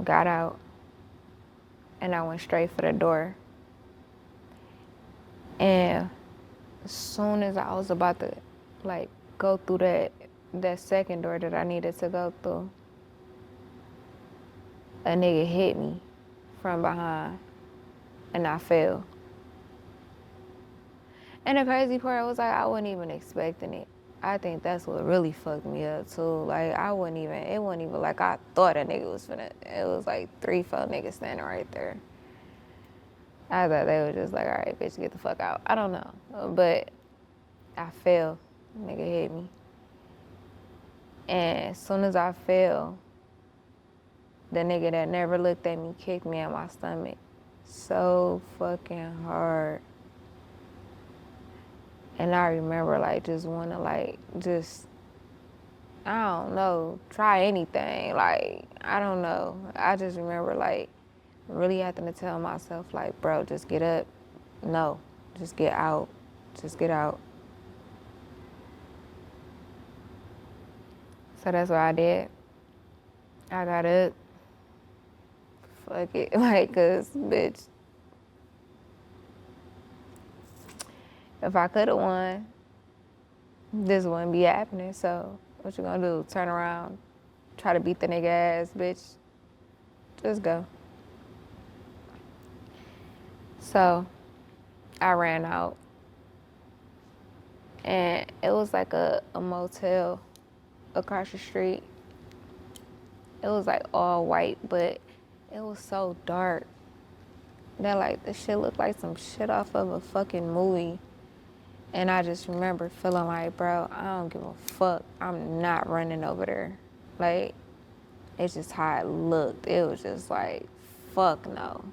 got out and I went straight for the door. And as soon as I was about to like go through that second door that I needed to go through, a nigga hit me from behind and I fell. And the crazy part was like, I wasn't even expecting it. I think that's what really fucked me up too. Like, it wasn't even like I thought a nigga was finna, it was like 3-4 niggas standing right there. I thought they were just like, all right, bitch, get the fuck out. I don't know, but I fell, nigga hit me. And as soon as I fell, the nigga that never looked at me kicked me in my stomach so fucking hard. And I remember like just wanna like just, I don't know, try anything. Like, I don't know. I just remember like really having to tell myself like, bro, just get up. No, just get out. Just get out. So that's what I did. I got up. Fuck it. Like, cause bitch, if I could've won, this wouldn't be happening. So what you gonna do? Turn around, try to beat the nigga ass, bitch? Just go. So I ran out. And it was like a motel across the street. It was like all white, but it was so dark that like the shit looked like some shit off of a fucking movie. And I just remember feeling like, bro, I don't give a fuck. I'm not running over there. Like, it's just how it looked. It was just like, fuck no.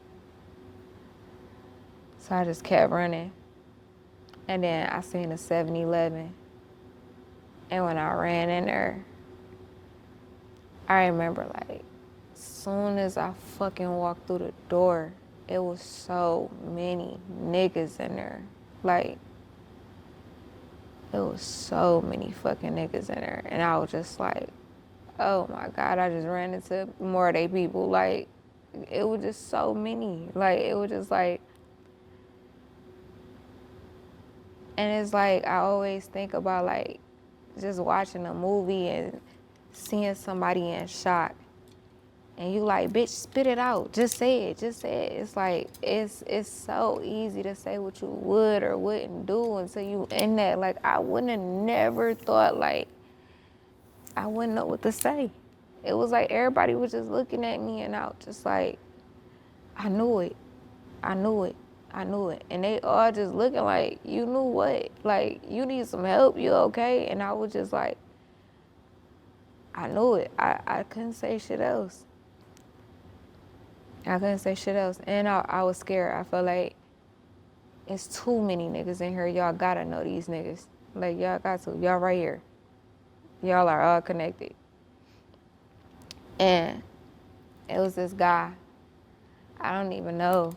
So I just kept running. And then I seen a 7-Eleven. And when I ran in there, I remember like, as soon as I fucking walked through the door, it was so many niggas in there. Like, it was so many fucking niggas in there. And I was just like, Oh my God, I just ran into more of they people. Like, it was just so many. Like, it was just like, and it's like, I always think about like, just watching a movie and seeing somebody in shock. And you like, bitch, spit it out. Just say it. Just say it. It's like, it's so easy to say what you would or wouldn't do until you in that. Like, I wouldn't have never thought, like, I wouldn't know what to say. It was like everybody was just looking at me and I was just like, I knew it. I knew it. I knew it. And they all just looking like, you knew what? Like, you need some help? You okay? And I was just like, I knew it. I couldn't say shit else. I couldn't say shit else. And I was scared. I felt like it's too many niggas in here. Y'all gotta know these niggas. Like, y'all got to. Y'all right here. Y'all are all connected. And it was this guy. I don't even know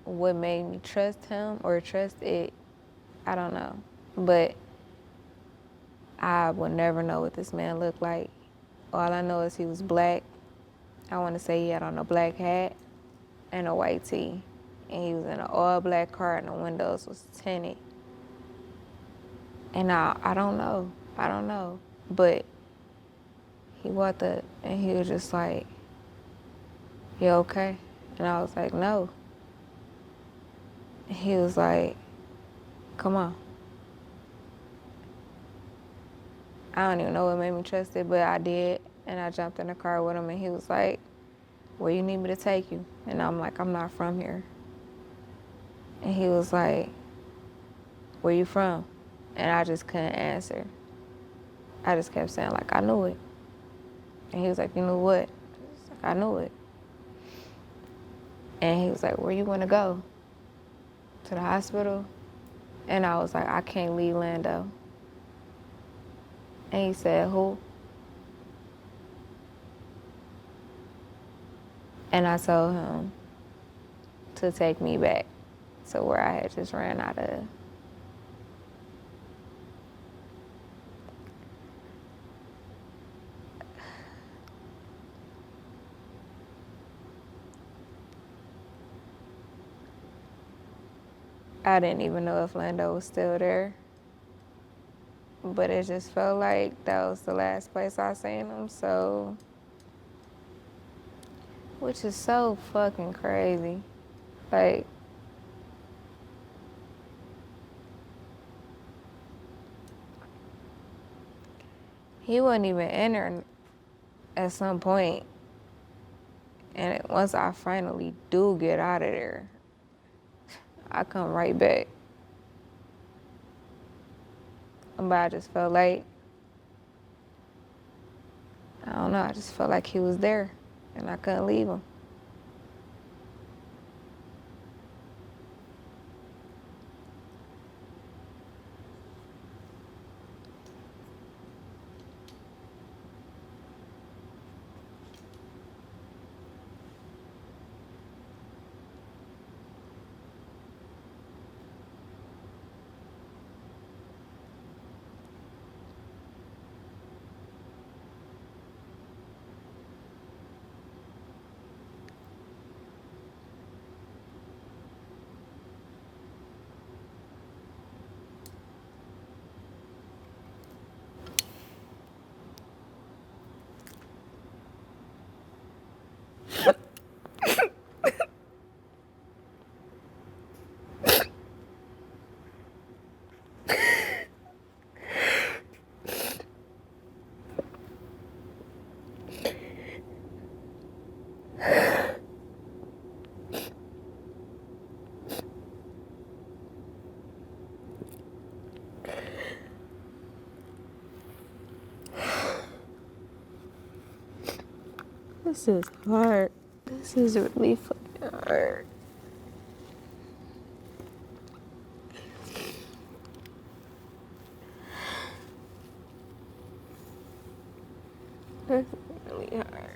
what made me trust him or trust it. I don't know. But I will never know what this man looked like. All I know is he was black. I want to say he had on a black hat and a white tee. And he was in an all black car and the windows was tinted. And I don't know. I don't know. But he walked up and he was just like, you okay? And I was like, no. And he was like, come on. I don't even know what made me trust it, but I did. And I jumped in the car with him and he was like, where you need me to take you? And I'm like, I'm not from here. And he was like, where you from? And I just couldn't answer. I just kept saying like, I knew it. And he was like, you knew what? I was like, I knew it. And he was like, where you want to go? To the hospital? And I was like, I can't leave Lando. And he said, who? And I told him to take me back to where I had just ran out of. I didn't even know if Lando was still there. But it just felt like that was the last place I seen him, so. Which is so fucking crazy. Like, he wasn't even in there at some point. And once I finally do get out of there, I come right back. But I just felt like, I don't know, I just felt like he was there and I couldn't leave him. This is hard. This is really fucking hard. This is really hard.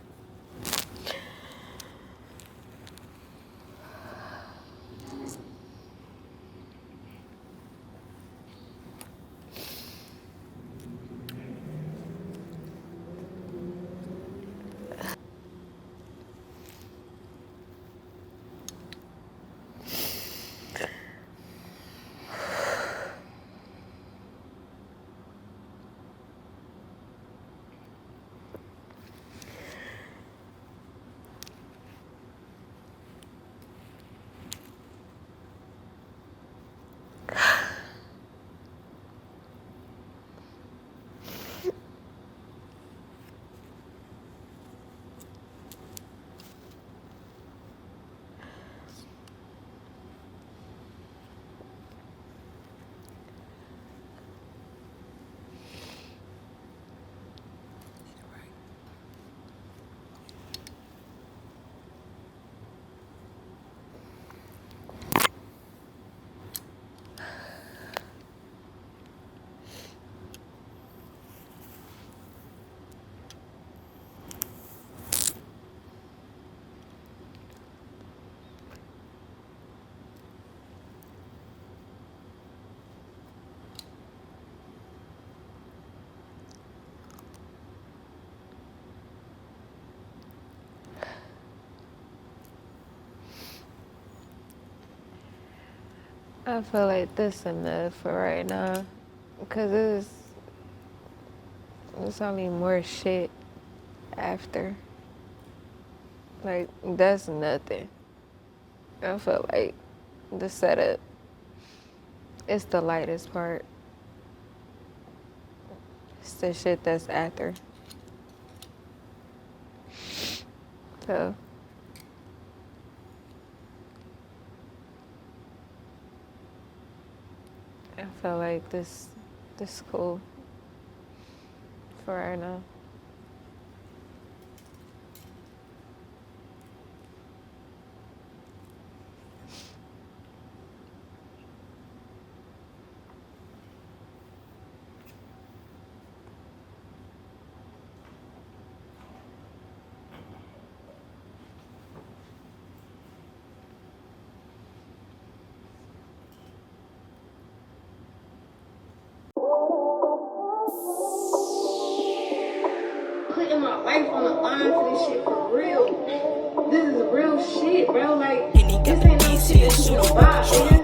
I feel like this enough for right now, because it's only more shit after. Like, that's nothing. I feel like the setup is the lightest part. It's the shit that's after. So, I feel like this cool for right now. Putting my life on the line for this shit for real. This is real shit, bro. Like, this ain't no shit that you can buy, man.